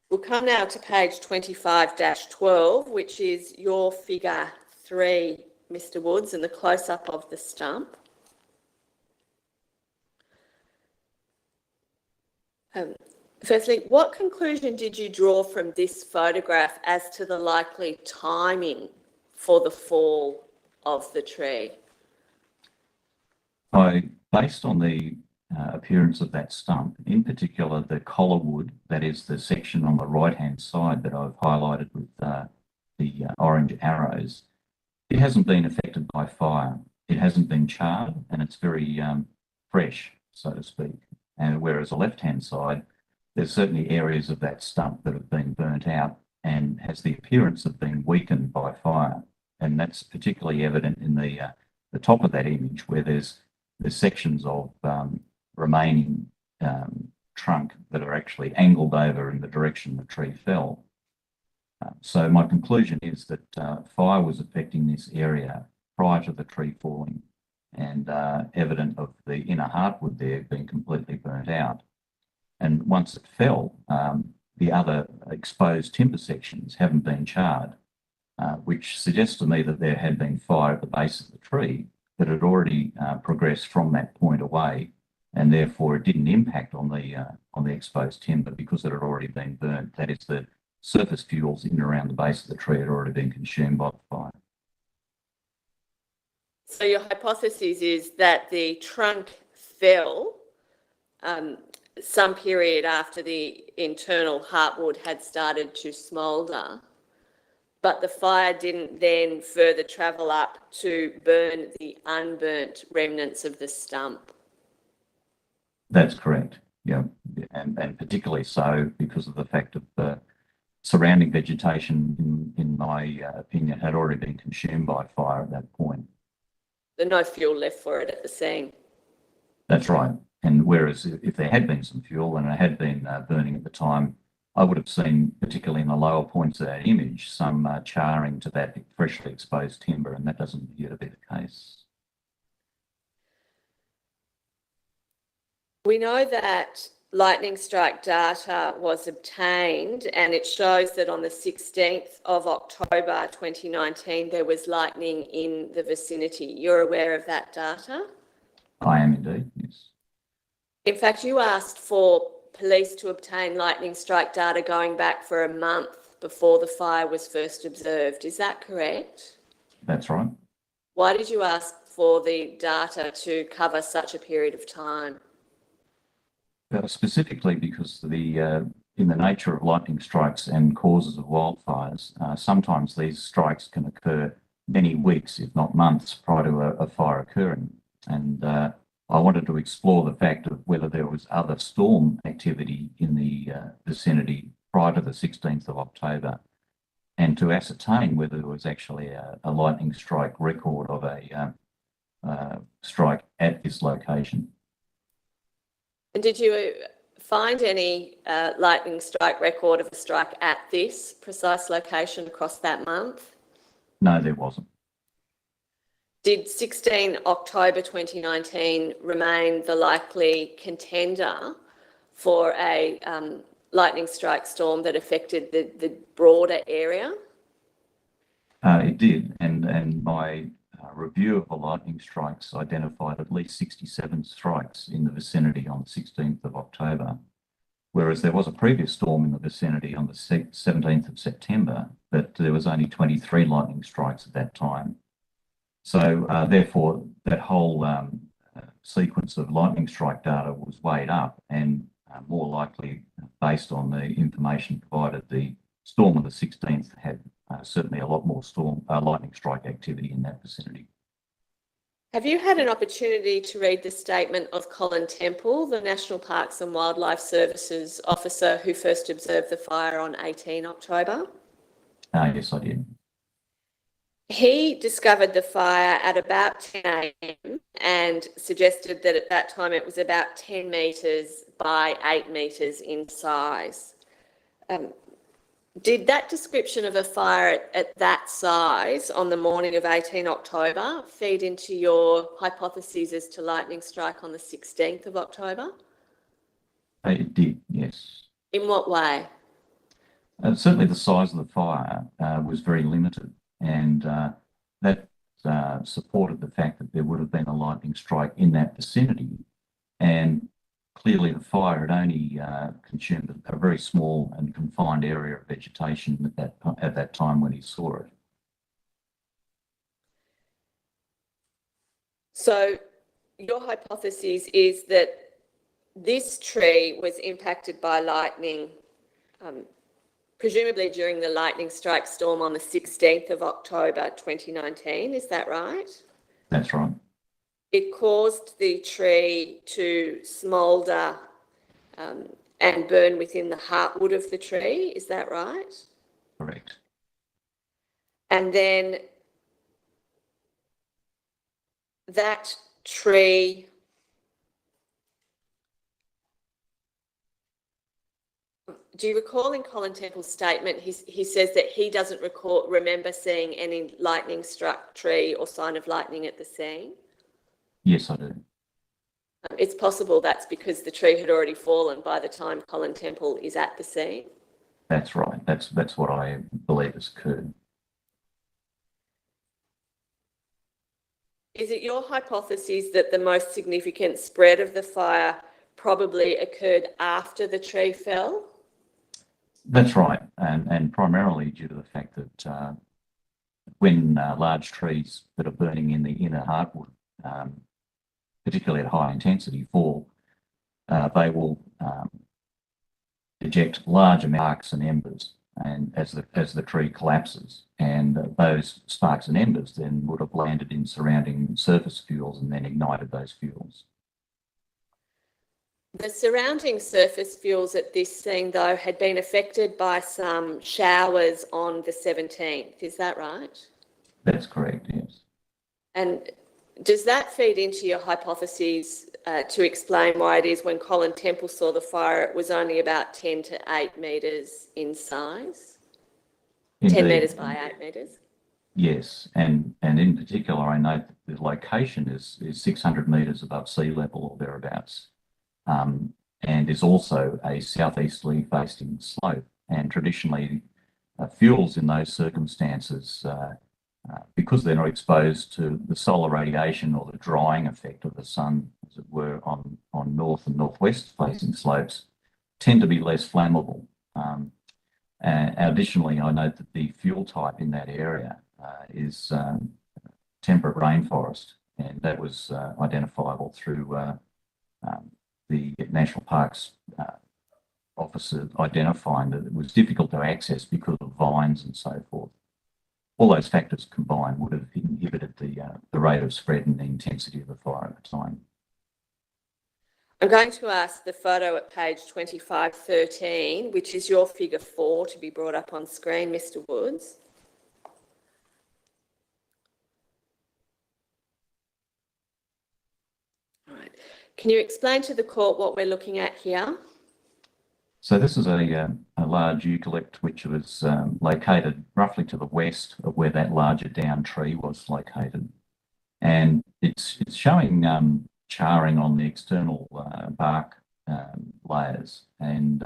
We'll come now to page 25-12, which is your figure 3, Mr. Woods, and the close-up of the stump. Firstly, what conclusion did you draw from this photograph as to the likely timing for the fall of the tree? Based on the appearance of that stump, in particular the collar wood, that is the section on the right-hand side that I've highlighted with the orange arrows, it hasn't been affected by fire. It hasn't been charred, and it's very fresh, so to speak. And whereas the left-hand side, there's certainly areas of that stump that have been burnt out and has the appearance of being weakened by fire. And that's particularly evident in the top of that image, where there's sections of remaining trunk that are actually angled over in the direction the tree fell. So my conclusion is that fire was affecting this area prior to the tree falling, and evident of the inner heartwood there being completely burnt out. And once it fell, the other exposed timber sections haven't been charred, which suggests to me that there had been fire at the base of the tree that had already progressed from that point away, and therefore it didn't impact on the exposed timber because it had already been burnt. That is, the surface fuels in and around the base of the tree had already been consumed by the fire. So your hypothesis is that the trunk fell some period after the internal heartwood had started to smoulder, but the fire didn't then further travel up to burn the unburnt remnants of the stump. That's correct, yeah, and particularly so because of the fact of the surrounding vegetation, in my opinion, had already been consumed by fire at that point. There's no fuel left for it at the scene. That's right. And whereas if there had been some fuel and it had been burning at the time, I would have seen, particularly in the lower points of that image, some charring to that freshly exposed timber, and that doesn't appear to be the case. We know that lightning strike data was obtained, and it shows that on the 16th of October 2019 there was lightning in the vicinity. You're aware of that data? I am indeed, yes. In fact, you asked for police to obtain lightning strike data going back for a month before the fire was first observed. Is that correct? That's right. Why did you ask for the data to cover such a period of time? Specifically because in the nature of lightning strikes and causes of wildfires, sometimes these strikes can occur many weeks, if not months, prior to a fire occurring. And I wanted to explore the fact of whether there was other storm activity in the vicinity prior to the 16th of October, and to ascertain whether there was actually a lightning strike record of a strike at this location. And did you find any lightning strike record of a strike at this precise location across that month? No, there wasn't. Did 16 October 2019 remain the likely contender for a lightning strike storm that affected the broader area? It did, and my review of the lightning strikes identified at least 67 strikes in the vicinity on the 16th of October, whereas there was a previous storm in the vicinity on the 17th of September, but there was only 23 lightning strikes at that time. So therefore, that whole sequence of lightning strike data was weighed up, and more likely, based on the information provided, the storm on the 16th had certainly a lot more lightning strike activity in that vicinity. Have you had an opportunity to read the statement of Colin Temple, the National Parks and Wildlife Services officer who first observed the fire on 18 October? Yes, I did. He discovered the fire at about 10 a.m. and suggested that at that time it was about 10 metres by 8 metres in size. Did that description of a fire at that size on the morning of 18 October feed into your hypotheses as to lightning strike on the 16th of October? It did, yes. In what way? Certainly the size of the fire was very limited, and that supported the fact that there would have been a lightning strike in that vicinity, and clearly the fire had only consumed a very small and confined area of vegetation at that time when he saw it. So your hypothesis is that this tree was impacted by lightning, presumably during the lightning strike storm on the 16th of October 2019, is that right? That's right. It caused the tree to smoulder and burn within the heartwood of the tree, is that right? Correct. And then that tree do you recall in Colin Temple's statement, he says that he doesn't remember seeing any lightning struck tree or sign of lightning at the scene? Yes, I do. It's possible that's because the tree had already fallen by the time Colin Temple is at the scene? That's right. That's what I believe has occurred. Is it your hypothesis that the most significant spread of the fire probably occurred after the tree fell? That's right, and primarily due to the fact that when large trees that are burning in the inner heartwood, particularly at high intensity, fall, they will eject large amounts of sparks and embers, and as the tree collapses, and those sparks and embers then would have landed in surrounding surface fuels and then ignited those fuels. The surrounding surface fuels at this scene, though, had been affected by some showers on the 17th. Is that right? That's correct, yes. And does that feed into your hypotheses to explain why it is when Colin Temple saw the fire, it was only about 10 to 8 metres in size? Indeed. 10 metres by 8 metres? Yes, and in particular, I note that the location is 600 metres above sea level or thereabouts. And is also a southeasterly facing slope. And traditionally, fuels in those circumstances, because they're not exposed to the solar radiation or the drying effect of the sun, as it were, on north and northwest facing slopes, tend to be less flammable. And additionally, I note that the fuel type in that area is temperate rainforest, and that was identifiable through the National Parks officer identifying that it was difficult to access because of vines and so forth. All those factors combined would have inhibited the rate of spread and the intensity of the fire at the time. I'm going to ask the photo at page 2513, which is your figure 4, to be brought up on screen, Mr. Woods. All right. Can you explain to the court what we're looking at here? So this is a large eucalypt which was located roughly to the west of where that larger down tree was located. And it's showing charring on the external bark layers. And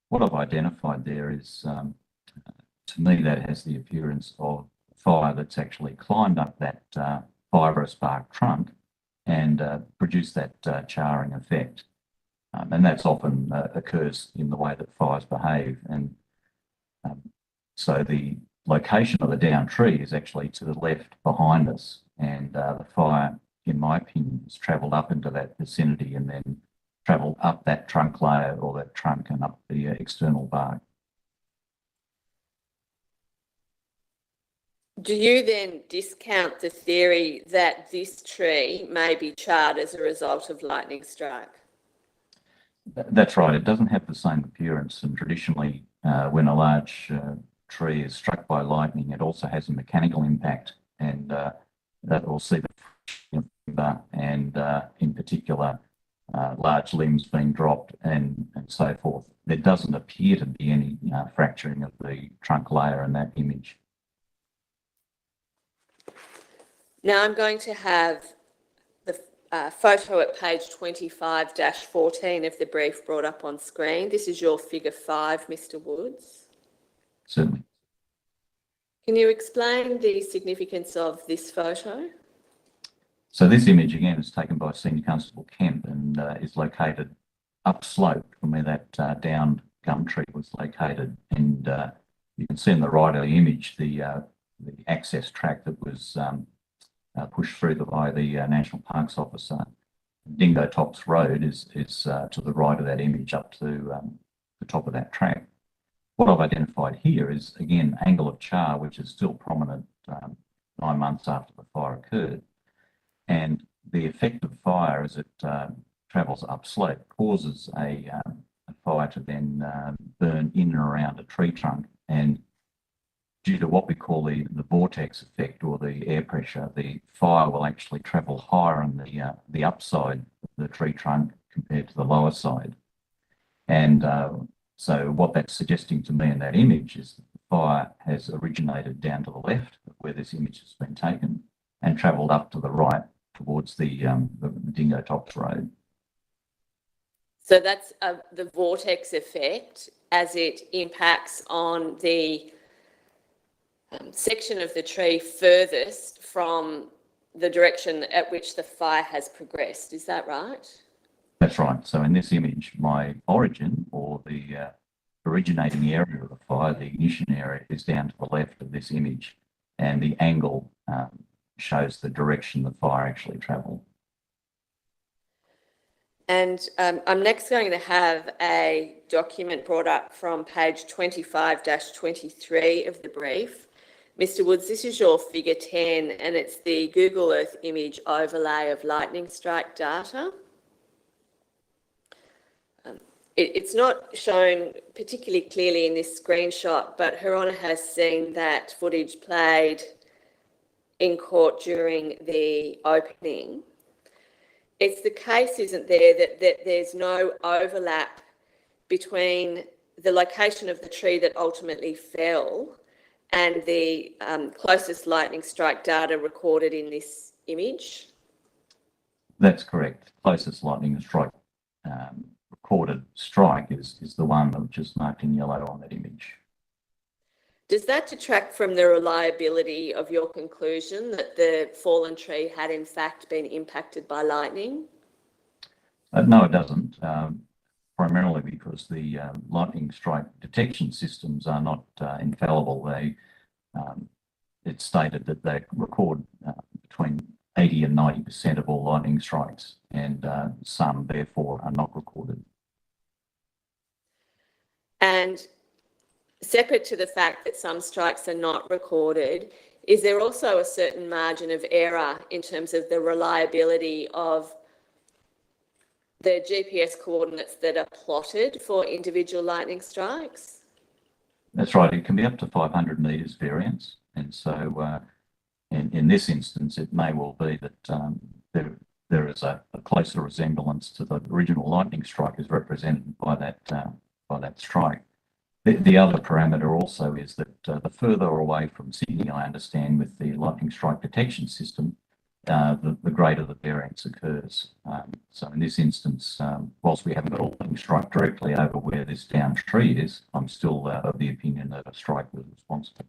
what I've identified there is, to me, that has the appearance of fire that's actually climbed up that fibrous bark trunk and produced that charring effect. And that's often occurs in the way that fires behave. And so the location of the down tree is actually to the left behind us. And the fire, in my opinion, has travelled up into that vicinity and then travelled up that trunk layer or that trunk and up the external bark. Do you then discount the theory that this tree may be charred as a result of lightning strike? That's right. It doesn't have the same appearance. And traditionally, when a large tree is struck by lightning, it also has a mechanical impact, and that will see the and in particular, large limbs being dropped and so forth. There doesn't appear to be any fracturing of the trunk layer in that image. Now I'm going to have the photo at page 25-14 of the brief brought up on screen. This is your figure 5, Mr. Woods. Certainly. Can you explain the significance of this photo? So this image again is taken by Senior Constable Kemp and is located upslope from where that downed gum tree was located. And you can see on the right of the image the access track that was pushed through by the National Parks officer. Dingo Tops Road is to the right of that image up to the top of that track. What I've identified here is, again, angle of char, which is still prominent 9 months after the fire occurred. And the effect of fire as it travels upslope causes a fire to then burn in and around a tree trunk. And due to what we call the vortex effect or the air pressure, the fire will actually travel higher on the upside of the tree trunk compared to the lower side. And so what that's suggesting to me in that image is that the fire has originated down to the left of where this image has been taken and travelled up to the right towards the Dingo Tops Road. So that's the vortex effect as it impacts on the section of the tree furthest from the direction at which the fire has progressed. Is that right? That's right. So in this image, my origin or the originating area of the fire, the ignition area, is down to the left of this image, and the angle shows the direction the fire actually travelled. And I'm next going to have a document brought up from page 25-23 of the brief. Mr. Woods, this is your figure 10, and it's the Google Earth image overlay of lightning strike data. It's not shown particularly clearly in this screenshot, but Her Honour has seen that footage played in court during the opening. It's the case, isn't there, that there's no overlap between the location of the tree that ultimately fell and the closest lightning strike data recorded in this image? That's correct. Closest lightning strike recorded strike is the one which is marked in yellow on that image. Does that detract from the reliability of your conclusion that the fallen tree had in fact been impacted by lightning? No, it doesn't. Primarily because the lightning strike detection systems are not infallible. It's stated that they record between 80 and 90% of all lightning strikes, and some therefore are not recorded. And separate to the fact that some strikes are not recorded, is there also a certain margin of error in terms of the reliability of the GPS coordinates that are plotted for individual lightning strikes? That's right. It can be up to 500 metres variance. And so in this instance, it may well be that there is a closer resemblance to the original lightning strike as represented by that strike. The other parameter also is that the further away from Sydney, I understand, with the lightning strike detection system, the greater the variance occurs. So in this instance, whilst we haven't got a lightning strike directly over where this downed tree is, I'm still of the opinion that a strike was responsible.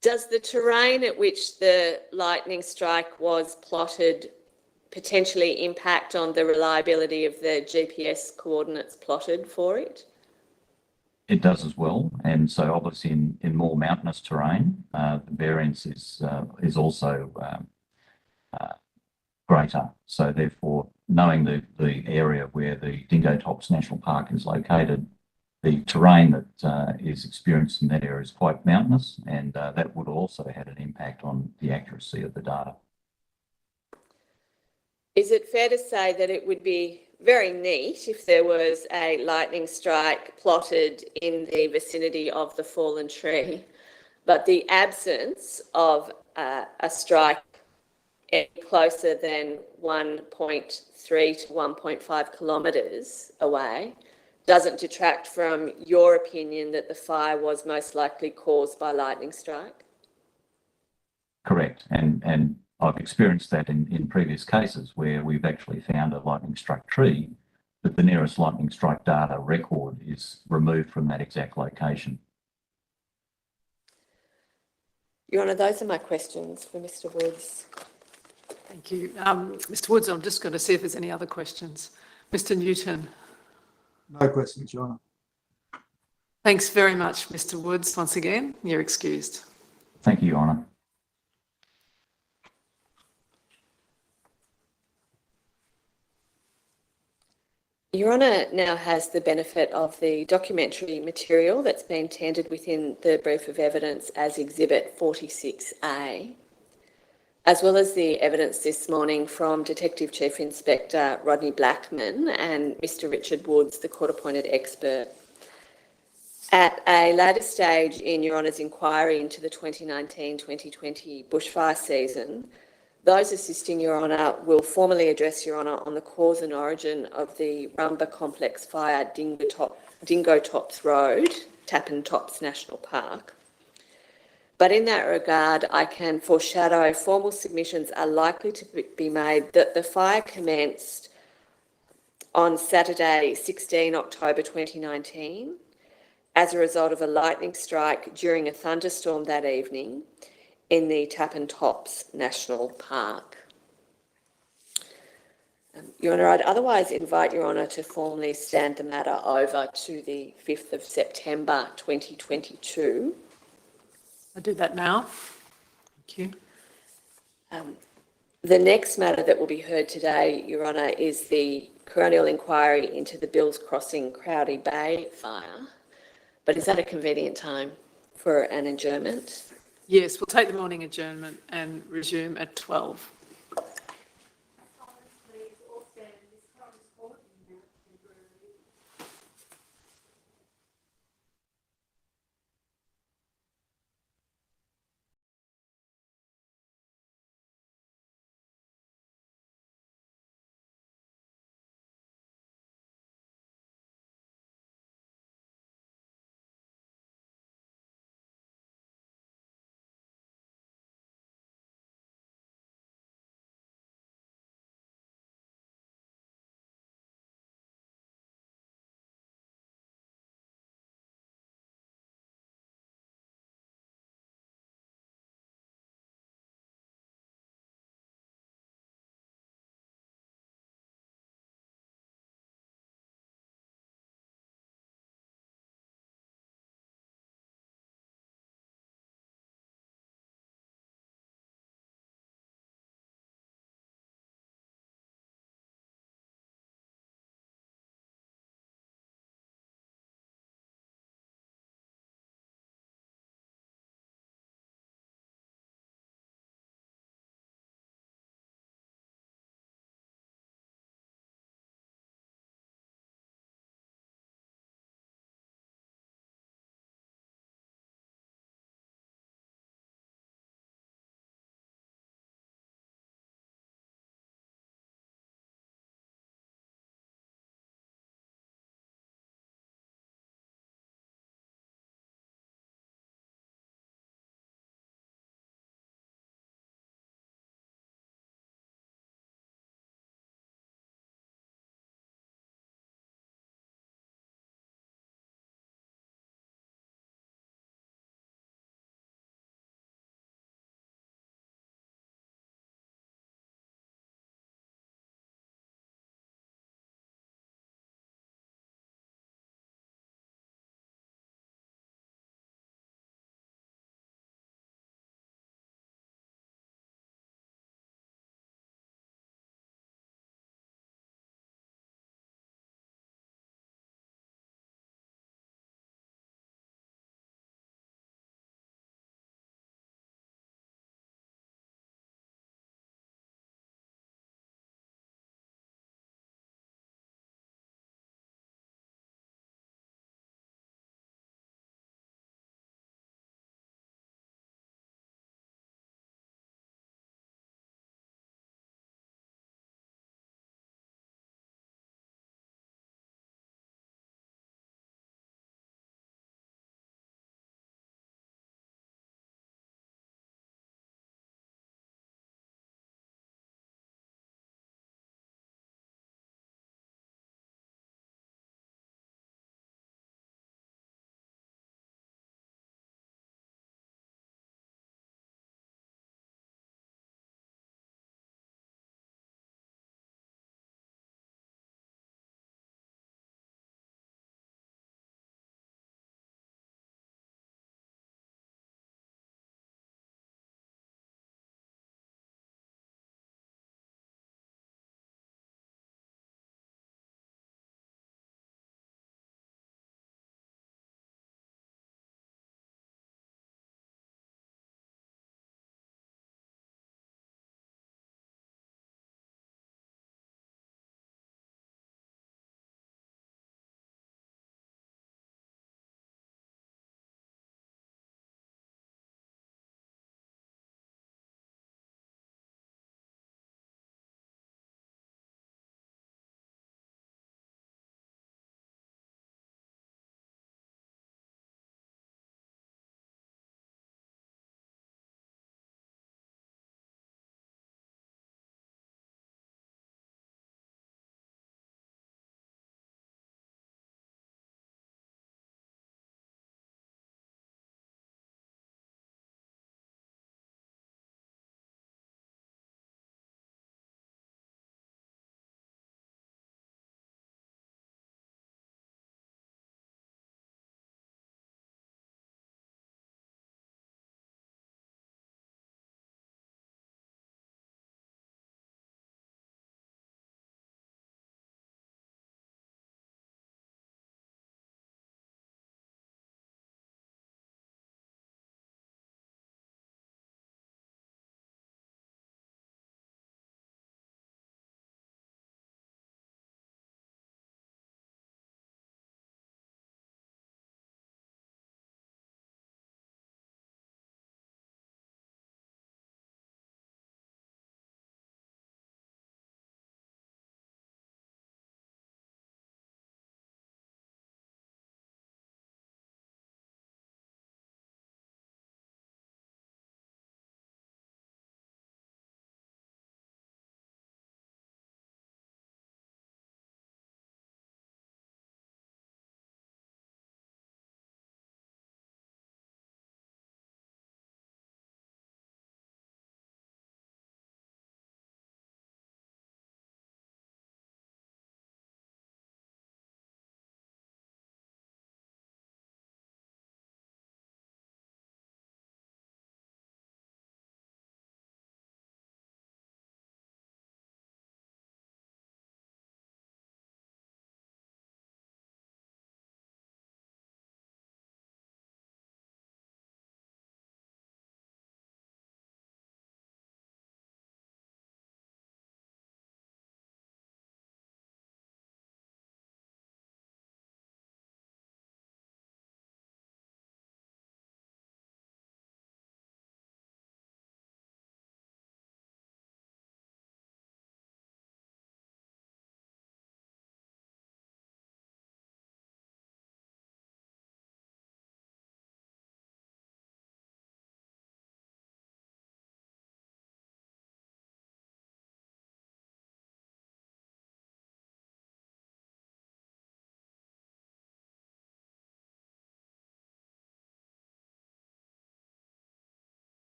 Does the terrain at which the lightning strike was plotted potentially impact on the reliability of the GPS coordinates plotted for it? It does as well, and so obviously in more mountainous terrain, the variance is also greater. So therefore, knowing the area where the Dingo Tops National Park is located, the terrain that is experienced in that area is quite mountainous, and that would also have an impact on the accuracy of the data. Is it fair to say that it would be very neat if there was a lightning strike plotted in the vicinity of the fallen tree, but the absence of a strike any closer than 1.3 to 1.5 kilometres away doesn't detract from your opinion that the fire was most likely caused by lightning strike? Correct, and I've experienced that in previous cases where we've actually found a lightning strike tree, but the nearest lightning strike data record is removed from that exact location. Your Honour, those are my questions for Mr Woods. Thank you. Mr Woods, I'm just going to see if there's any other questions. Mr Newton. No questions, Your Honour. Thanks very much, Mr Woods. Once again, you're excused. Thank you, Your Honour. Your Honour now has the benefit of the documentary material that's been tendered within the brief of evidence as Exhibit 46A, as well as the evidence this morning from Detective Chief Inspector Rodney Blackman and Mr Richard Woods, the court-appointed expert. At a later stage in Your Honour's inquiry into the 2019-2020 bushfire season, those assisting Your Honour will formally address Your Honour on the cause and origin of the Rumba Complex Fire Dingo Tops Road, Tappan Tops National Park. But in that regard, I can foreshadow formal submissions are likely to be made that the fire commenced on Saturday, 16 October 2019, as a result of a lightning strike during a thunderstorm that evening in the Tappan Tops National Park. Your Honour, I'd otherwise invite Your Honour to formally stand the matter over to the 5th of September 2022. I'll do that now. Thank you. The next matter that will be heard today, Your Honour, is the Coronial inquiry into the Bills Crossing Crowdy Bay fire. But is that a convenient time for an adjournment? Yes, we'll take the morning adjournment and resume at 12.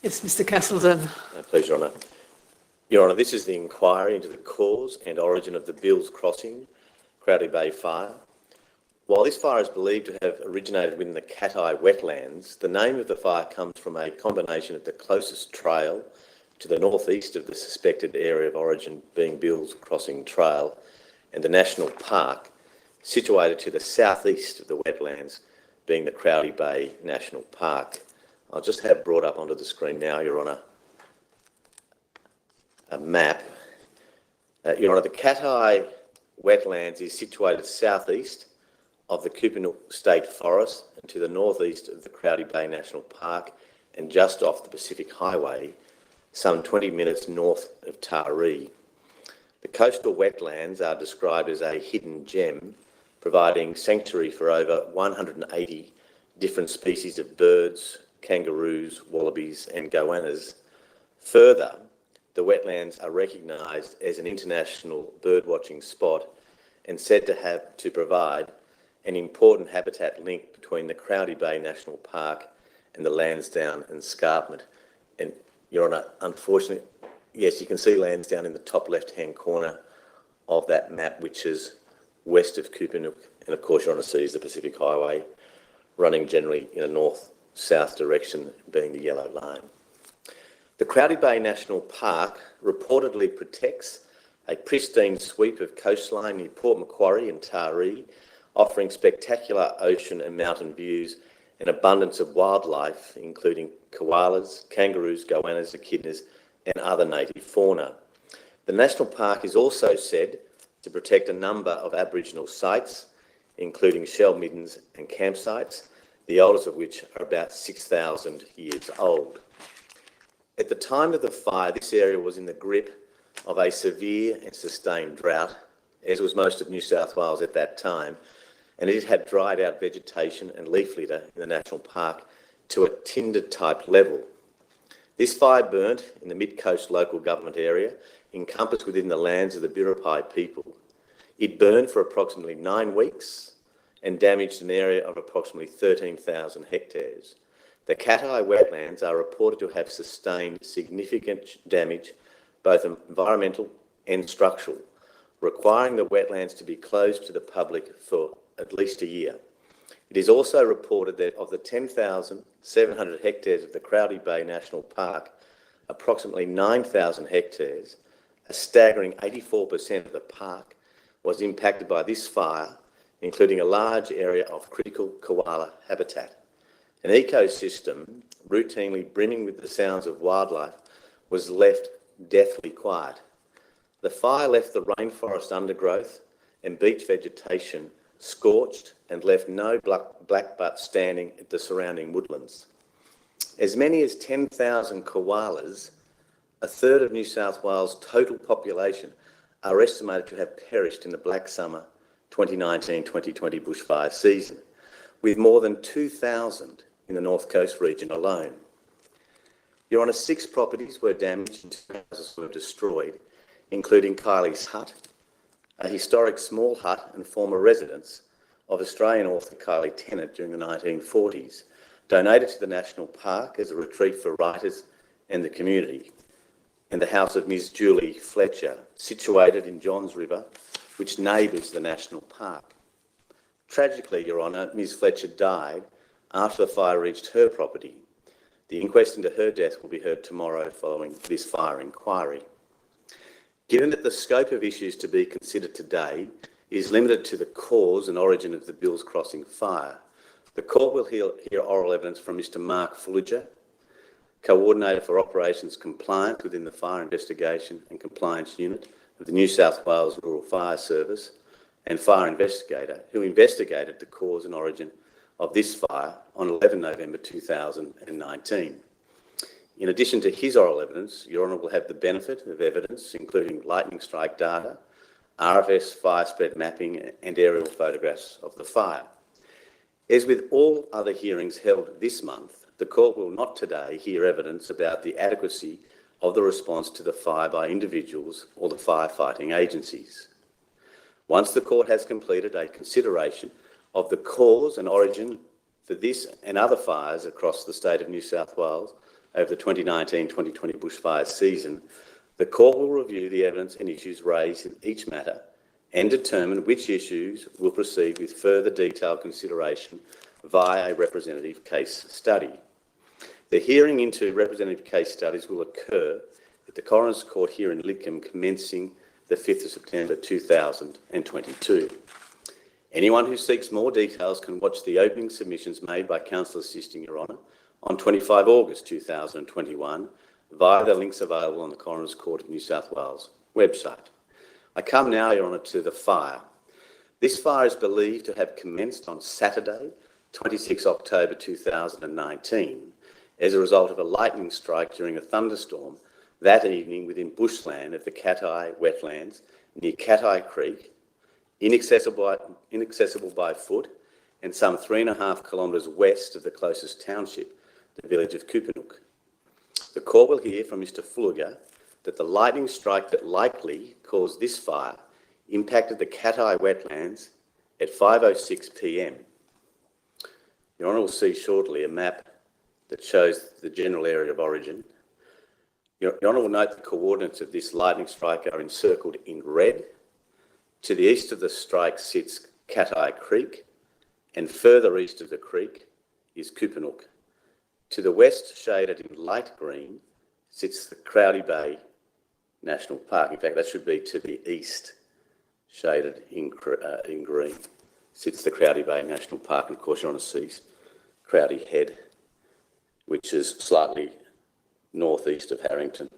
Yes, Mr Castleton. Please, Your Honour. Your Honour, this is the inquiry into the cause and origin of the Bills Crossing, Crowley Bay fire. While this fire is believed to have originated within the Cat-Eye wetlands, the name of the fire comes from a combination of the closest trail to the northeast of the suspected area of origin being Bills Crossing Trail and the National Park situated to the southeast of the wetlands being the Crowley Bay National Park. I'll just have brought up onto the screen now, Your Honour, a map. Your Honour, the Cat-Eye wetlands is situated southeast of the Coronial State Forest and to the northeast of the Crowley Bay National Park and just off the Pacific Highway, some 20 minutes north of Taree. The coastal wetlands are described as a hidden gem, providing sanctuary for over 180 different species of birds, kangaroos, wallabies and goannas. Further, the wetlands are recognised as an international birdwatching spot and said to provide an important habitat link between the Crowley Bay National Park and the Lansdowne Escarpment. And, Your Honour, unfortunately, yes, you can see Lansdowne in the top left-hand corner of that map, which is west of Coopanook. And, of course, Your Honour sees the Pacific Highway running generally in a north-south direction, being the yellow line. The Crowley Bay National Park reportedly protects a pristine sweep of coastline near Port Macquarie and Taree, offering spectacular ocean and mountain views and abundance of wildlife, including koalas, kangaroos, goannas, echidnas, and other native fauna. The National Park is also said to protect a number of Aboriginal sites, including shell middens and campsites, the oldest of which are about 6,000 years old. At the time of the fire, this area was in the grip of a severe and sustained drought, as was most of New South Wales at that time, and it had dried out vegetation and leaf litter in the National Park to a tinder-type level. This fire burnt in the mid-coast local government area, encompassed within the lands of the Biripi people. It burned for approximately 9 weeks and damaged an area of approximately 13,000 hectares. The Cat-Eye wetlands are reported to have sustained significant damage, both environmental and structural, requiring the wetlands to be closed to the public for at least a year. It is also reported that of the 10,700 hectares of the Crowley Bay National Park, approximately 9,000 hectares, a staggering 84% of the park, was impacted by this fire, including a large area of critical koala habitat. An ecosystem routinely brimming with the sounds of wildlife was left deathly quiet. The fire left the rainforest undergrowth and beach vegetation scorched and left no blackbutt standing at the surrounding woodlands. As many as 10,000 koalas, a third of New South Wales' total population, are estimated to have perished in the Black Summer 2019-2020 bushfire season, with more than 2,000 in the North Coast region alone. Your Honour, 6 properties were damaged and 2 houses were destroyed, including Kylie's hut, a historic small hut and former residence of Australian author Kylie Tennant during the 1940s, donated to the National Park as a retreat for writers and the community, and the house of Ms Julie Fletcher, situated in Johns River, which neighbours the National Park. Tragically, Your Honour, Ms Fletcher died after the fire reached her property. The inquest into her death will be heard tomorrow following this fire inquiry. Given that the scope of issues to be considered today is limited to the cause and origin of the Bills Crossing fire, the court will hear oral evidence from Mr Mark Fullagar, Coordinator for Operations Compliance within the Fire Investigation and Compliance Unit of the New South Wales Rural Fire Service, and fire investigator who investigated the cause and origin of this fire on 11 November 2019. In addition to his oral evidence, Your Honour will have the benefit of evidence including lightning strike data, RFS fire spread mapping and aerial photographs of the fire. As with all other hearings held this month, the court will not today hear evidence about the adequacy of the response to the fire by individuals or the firefighting agencies. Once the court has completed a consideration of the cause and origin for this and other fires across the state of New South Wales, over the 2019-2020 bushfire season, the Court will review the evidence and issues raised in each matter and determine which issues will proceed with further detailed consideration via a representative case study. The hearing into representative case studies will occur at the Coroners Court here in Lidcombe commencing the 5th of September 2022. Anyone who seeks more details can watch the opening submissions made by Counsel Assisting Your Honour on 25 August 2021 via the links available on the Coroners Court of New South Wales website. I come now, Your Honour, to the fire. This fire is believed to have commenced on Saturday, 26 October 2019, as a result of a lightning strike during a thunderstorm that evening within bushland of the Cat-Eye wetlands near Cat-Eye Creek, inaccessible by foot and some 3.5 kilometres west of the closest township, the village of Kupinuk. The Court will hear from Mr Fullagar that the lightning strike that likely caused this fire impacted the Cat-Eye wetlands at 5:06 p.m. Your Honour will see shortly a map that shows the general area of origin. Your Honour will note the coordinates of this lightning strike are encircled in red. To the east of the strike sits Cat-Eye Creek, and further east of the creek is Kupinuk. To the west, shaded in light green, sits the Crowdy Bay National Park. In fact, that should be to the east, shaded in green, sits the Crowdy Bay National Park. And of course, Your Honour sees Crowdy Head, which is slightly northeast of Harrington.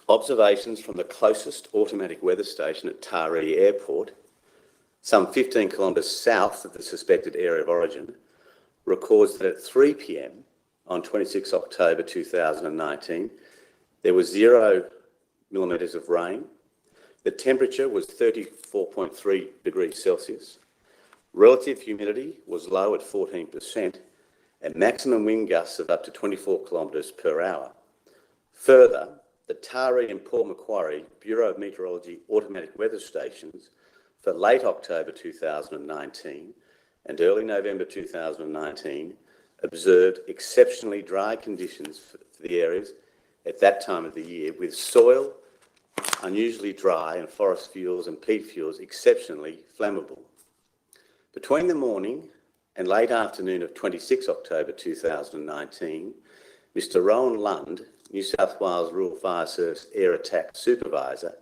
Observations from the closest automatic weather station at Taree Airport, some 15 kilometres south of the suspected area of origin, records that at 3 p.m. on 26 October 2019, there was 0 millimetres of rain. The temperature was 34.3 degrees Celsius. Relative humidity was low at 14%, and maximum wind gusts of up to 24 kilometres per hour. Further, the Taree and Port Macquarie Bureau of Meteorology automatic weather stations for late October 2019 and early November 2019 observed exceptionally dry conditions for the areas at that time of the year, with soil unusually dry and forest fuels and peat fuels exceptionally flammable. Between the morning and late afternoon of 26 October 2019, Mr Rowan Lund, New South Wales Rural Fire Service Air Attack Supervisor,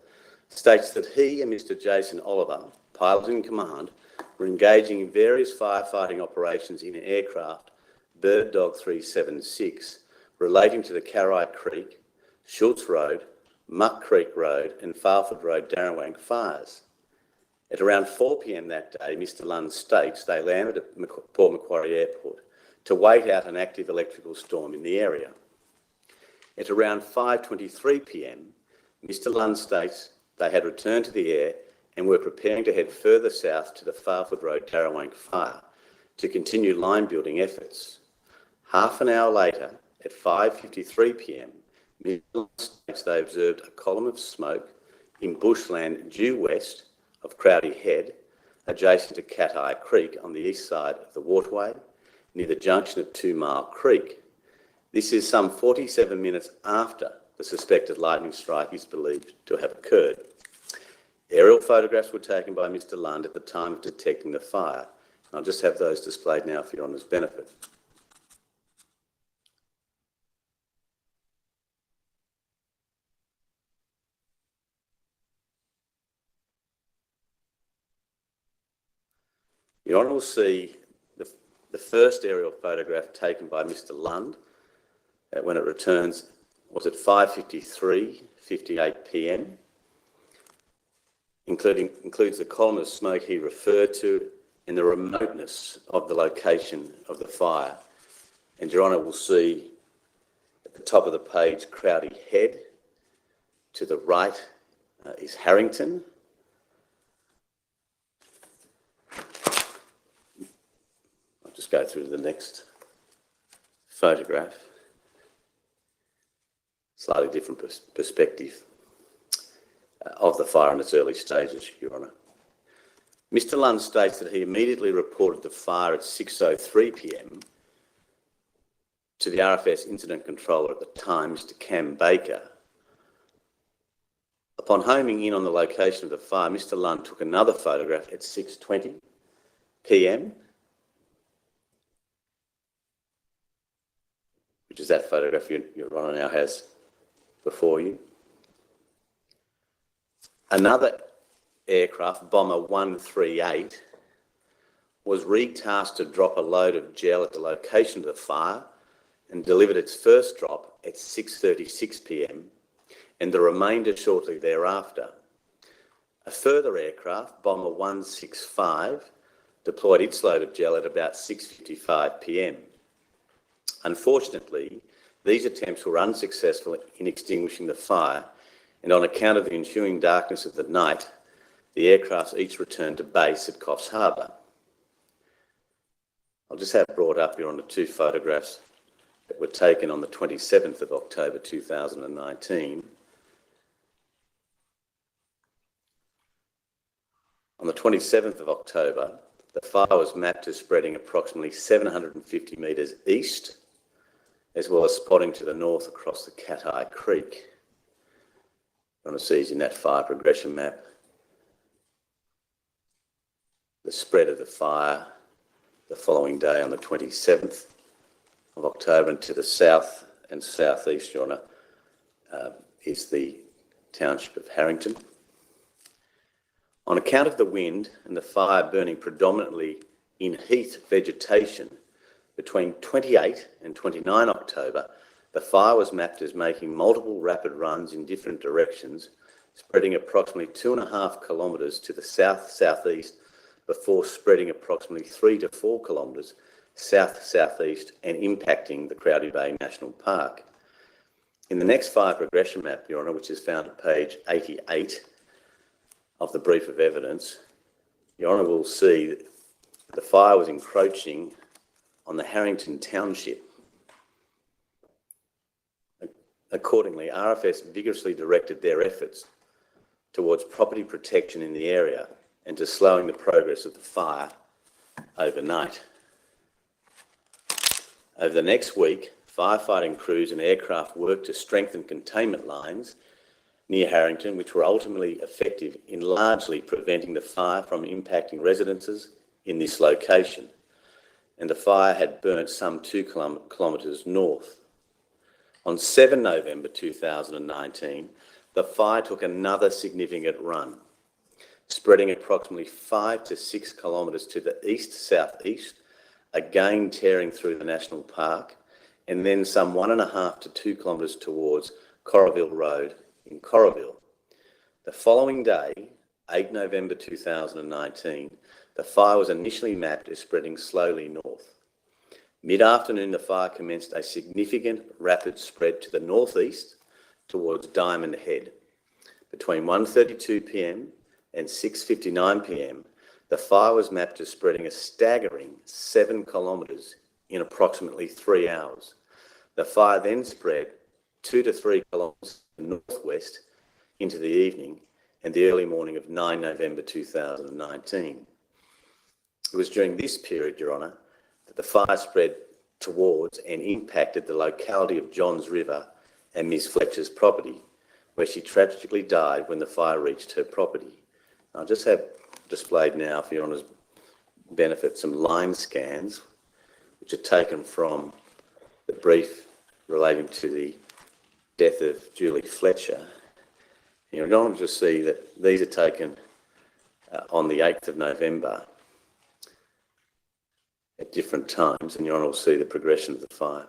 states that he and Mr Jason Oliver, pilot in command, were engaging in various firefighting operations in an aircraft, Bird Dog 376, relating to the Cat-Eye Creek, Schultz Road, Muck Creek Road and Farford Road Darrawang fires. At around 4 p.m. that day, Mr Lund states they landed at Port Macquarie Airport to wait out an active electrical storm in the area. At around 5:23 p.m, Mr Lund states they had returned to the air and were preparing to head further south to the Farford Road Darrawang fire to continue line building efforts. Half an hour later, at 5:53 p.m, Mr Lund states they observed a column of smoke in bushland due west of Crowdy Head, adjacent to Cat-Eye Creek on the east side of the waterway, near the junction of 2 Mile Creek. This is some 47 minutes after the suspected lightning strike is believed to have occurred. Aerial photographs were taken by Mr Lund at the time of detecting the fire. I'll just have those displayed now for Your Honour's benefit. Your Honour will see the first aerial photograph taken by Mr Lund when it returns was at 5:58 p.m, includes the column of smoke he referred to and the remoteness of the location of the fire. And Your Honour will see at the top of the page Crowdy Head. To the right is Harrington. I'll just go through to the next photograph. Slightly different perspective of the fire in its early stages, Your Honour. Mr Lund states that he immediately reported the fire at 6:03 p.m. to the RFS incident controller at the time, Mr. Cam Baker. Upon homing in on the location of the fire, Mr. Lund took another photograph at 6:20 p.m, which is that photograph your Honour now has before you. Another aircraft, Bomber 138, was re-tasked to drop a load of gel at the location of the fire and delivered its first drop at 6:36 p.m, and the remainder shortly thereafter. A further aircraft, Bomber 165, deployed its load of gel at about 6:55 p.m. Unfortunately, these attempts were unsuccessful in extinguishing the fire, and on account of the ensuing darkness of the night, the aircrafts each returned to base at Coffs Harbour. I'll just have brought up here on the two photographs that were taken on the 27th of October 2019. On the 27th of October, the fire was mapped as spreading approximately 750 metres east, as well as spotting to the north across the Cat-Eye Creek. You want to see in that fire progression map the spread of the fire the following day on the 27th of October, and to the south and southeast, Your Honour, is the township of Harrington. On account of the wind and the fire burning predominantly in heath vegetation, between 28 and 29 October, the fire was mapped as making multiple rapid runs in different directions, spreading approximately 2.5 kilometres to the south-southeast before spreading approximately 3 to 4 kilometres south-southeast and impacting the Crowdy Bay National Park. In the next fire progression map, Your Honour, which is found at page 88 of the brief of evidence, Your Honour will see that the fire was encroaching on the Harrington Township. Accordingly, RFS vigorously directed their efforts towards property protection in the area and to slowing the progress of the fire overnight. Over the next week, firefighting crews and aircraft worked to strengthen containment lines near Harrington, which were ultimately effective in largely preventing the fire from impacting residences in this location, and the fire had burnt some 2 kilometres north. On 7 November 2019, the fire took another significant run, spreading approximately 5 to 6 kilometres to the east-southeast, again tearing through the national park, and then some 1.5 to 2 kilometres towards Coronial Road in Coronial. The following day, 8 November 2019, the fire was initially mapped as spreading slowly north. Mid-afternoon, the fire commenced a significant rapid spread to the northeast towards Diamond Head. Between 1:32 p.m. and 6:59 p.m, the fire was mapped as spreading a staggering 7 kilometres in approximately 3 hours. The fire then spread 2 to 3 kilometres northwest into the evening and the early morning of 9 November 2019. It was during this period, Your Honour, that the fire spread towards and impacted the locality of Johns River and Ms Fletcher's property, where she tragically died when the fire reached her property. I'll just have displayed now, for Your Honour's benefit, some line scans which are taken from the brief relating to the death of Julie Fletcher. You're going to see that these are taken on the 8th of November at different times, and Your Honour will see the progression of the fire.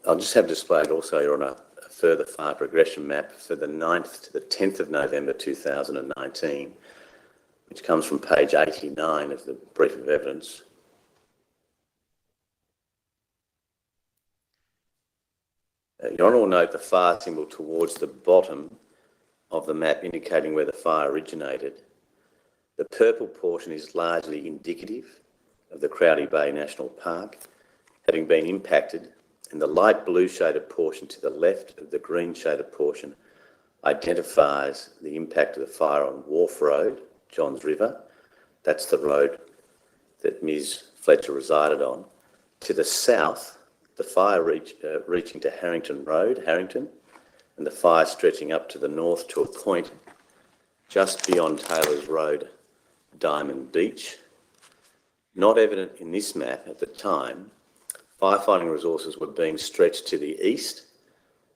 I'll just have displayed also, Your Honour, a further fire progression map for the 9th to the 10th of November 2019, which comes from page 89 of the brief of evidence. Your Honour will note the fire symbol towards the bottom of the map indicating where the fire originated. The purple portion is largely indicative of the Crowdy Bay National Park, having been impacted, and the light blue shaded portion to the left of the green shaded portion identifies the impact of the fire on Wharf Road, Johns River. That's the road that Ms Fletcher resided on. To the south, the fire reaching to Harrington Road, Harrington, and the fire stretching up to the north to a point just beyond Taylor's Road, Diamond Beach. Not evident in this map at the time, firefighting resources were being stretched to the east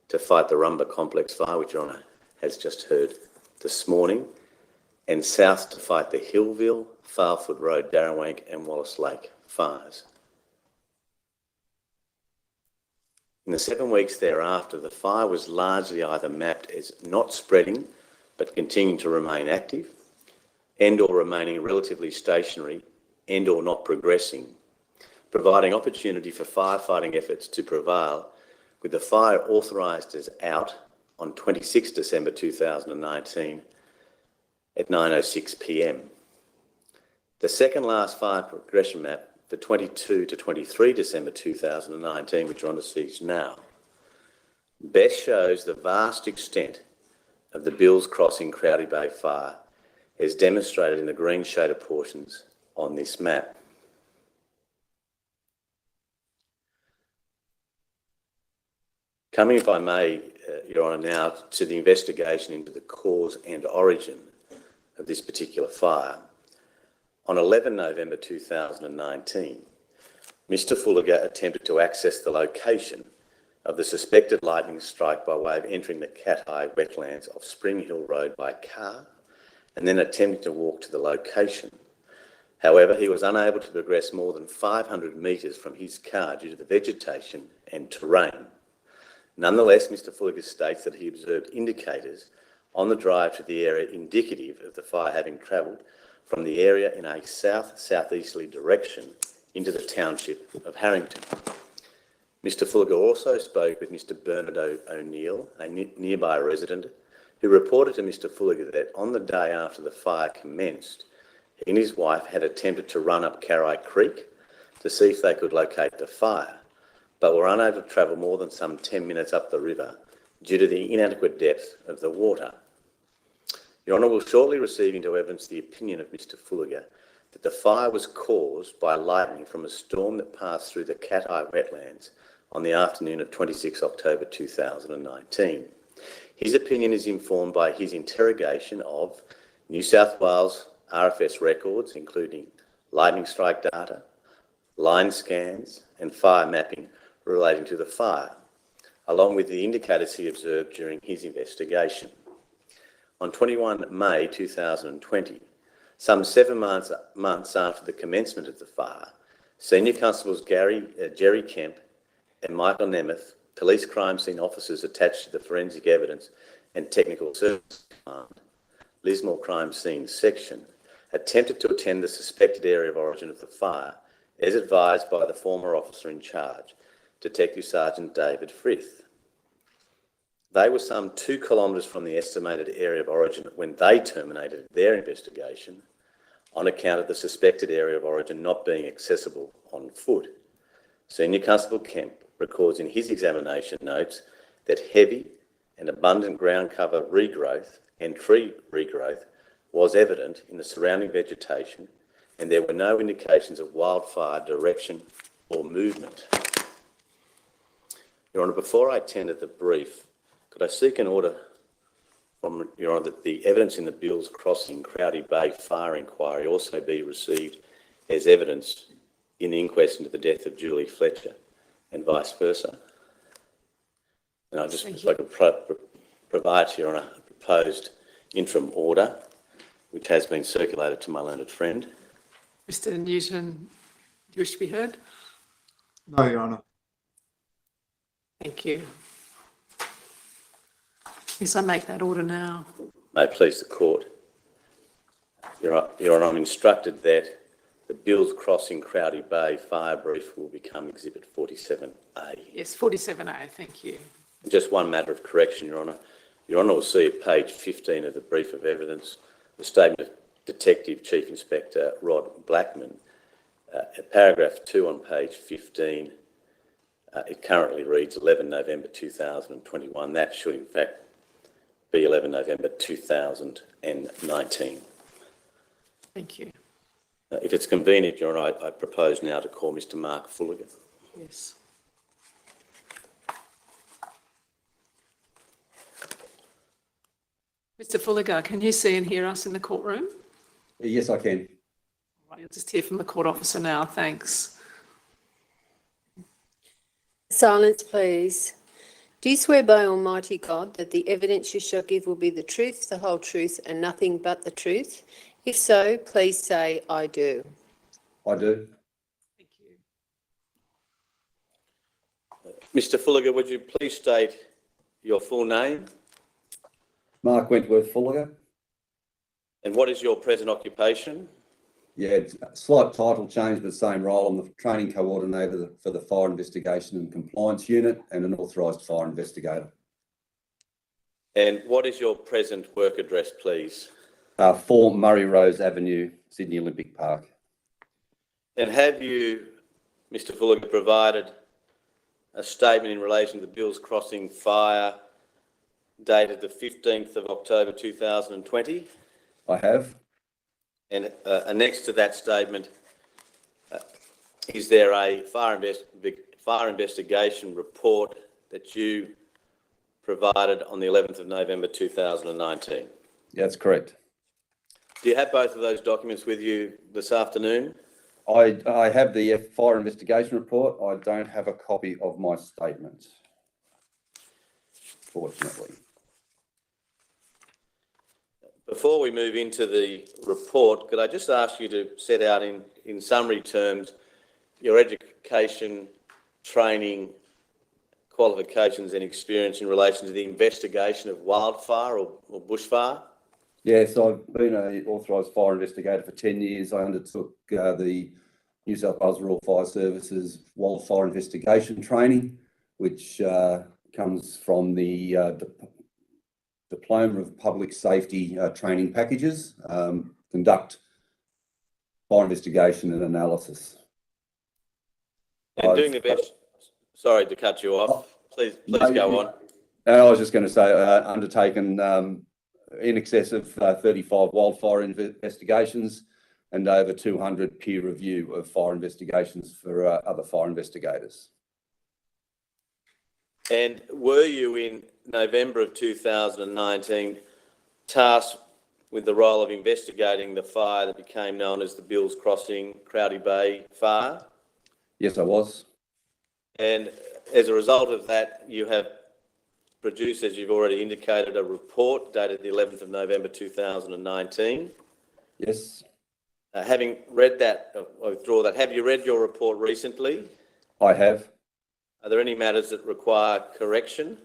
to fight the Rumba Complex fire, which Your Honour has just heard this morning, and south to fight the Hillville, Farfoot Road, Darrawank and Wallace Lake fires. In the 7 weeks thereafter, the fire was largely either mapped as not spreading but continuing to remain active, and or remaining relatively stationary and or not progressing, providing opportunity for firefighting efforts to prevail, with the fire authorised as out on 26 December 2019 at 9:06 p.m. The second last fire progression map, the 22 to 23 December 2019, which Your Honour sees now, best shows the vast extent of the Bills Crossing Crowdy Bay fire, as demonstrated in the green shaded portions on this map. Coming, if I may, Your Honour, now to the investigation into the cause and origin of this particular fire. On 11 November 2019, Mr Fullagar attempted to access the location of the suspected lightning strike by way of entering the Cat-Eye wetlands off Spring Hill Road by car and then attempting to walk to the location. However, he was unable to progress more than 500 metres from his car due to the vegetation and terrain. Nonetheless, Mr Fullagar states that he observed indicators on the drive to the area indicative of the fire having travelled from the area in a south-southeasterly direction into the township of Harrington. Mr Fullagar also spoke with Mr Bernard O'Neill, a nearby resident, who reported to Mr Fullagar that on the day after the fire commenced, he and his wife had attempted to run up Carrai Creek to see if they could locate the fire, but were unable to travel more than some 10 minutes up the river due to the inadequate depth of the water. Your Honour will shortly receive into evidence the opinion of Mr Fullagar that the fire was caused by lightning from a storm that passed through the Cat-Eye wetlands on the afternoon of 26 October 2019. His opinion is informed by his interrogation of New South Wales RFS records, including lightning strike data, line scans and fire mapping relating to the fire, along with the indicators he observed during his investigation. On 21 May 2020, some 7 months after the commencement of the fire, Senior Constables Jerry Kemp and Michael Nemeth, police crime scene officers attached to the Forensic Evidence and Technical Services Command, Lismore Crime Scene Section, attempted to attend the suspected area of origin of the fire, as advised by the former officer in charge, Detective Sergeant David Frith. They were some 2 kilometres from the estimated area of origin when they terminated their investigation on account of the suspected area of origin not being accessible on foot. Senior Constable Kemp records in his examination notes that heavy and abundant ground cover regrowth and tree regrowth was evident in the surrounding vegetation, and there were no indications of wildfire direction or movement. Your Honour, before I tender the brief, could I seek an order from Your Honour that the evidence in the Bills Crossing Crowdy Bay fire inquiry also be received as evidence in the inquest into the death of Julie Fletcher and vice versa? And I just, if I could provide to Your Honour a proposed interim order, which has been circulated to my learned friend. Mr Newton, do you wish to be heard? No, Your Honour. Thank you. Yes, I make that order now. May it please the court. Your Honour, I'm instructed that the Bills Crossing Crowdy Bay fire brief will become Exhibit 47A. Yes, 47A, thank you. Just one matter of correction, Your Honour. Your Honour will see at page 15 of the brief of evidence the statement of Detective Chief Inspector Rod Blackman. At paragraph 2 on page 15, it currently reads 11 November 2021. That should in fact be 11 November 2019. Thank you. If it's convenient, Your Honour, I propose now to call Mr Mark Fullagar. Yes. Mr Fullagar, can you see and hear us in the courtroom? Yes, I can. Right, you'll just hear from the court officer now. Thanks. Silence, please. Do you swear by Almighty God that the evidence you shall give will be the truth, the whole truth, and nothing but the truth? If so, please say, I do. I do. Thank you. Mr Fullagar, would you please state your full name Mark Wentworth Fullagar. and what is your present occupation? Yeah, it's a slight title change, but same role. I'm the training coordinator for the Fire Investigation and Compliance Unit and an authorised fire investigator. And what is your present work address, please? 4 Murray Rose Avenue, Sydney Olympic Park. And have you, Mr Fullagar, provided a statement in relation to the Bills Crossing fire dated the 15th of October 2020? I have. And next to that statement, is there a fire investigation report that you provided on the 11th of November 2019? Yeah, that's correct. Do you have both of those documents with you this afternoon? I have the fire investigation report. I don't have a copy of my statement, fortunately. Before we move into the report, could I just ask you to set out in summary terms your education, training, qualifications and experience in relation to the investigation of wildfire or bushfire? Yes, I've been an authorised fire investigator for 10 years. I undertook the New South Wales Rural Fire Services wildfire investigation training, which comes from the Diploma of Public Safety training packages, conduct fire investigation and analysis. And doing the best, sorry to cut you off, please go on. I was just going to say, undertaken in excess of 35 wildfire investigations and over 200 peer review of fire investigations for other fire investigators. And were you in November of 2019 tasked with the role of investigating the fire that became known as the Bills Crossing Crowdy Bay fire? Yes, I was. And as a result of that, you have produced, as you've already indicated, a report dated the 11th of November 2019. Yes. Having read that, I withdraw that. Have you read your report recently? I have. Are there any matters that require correction?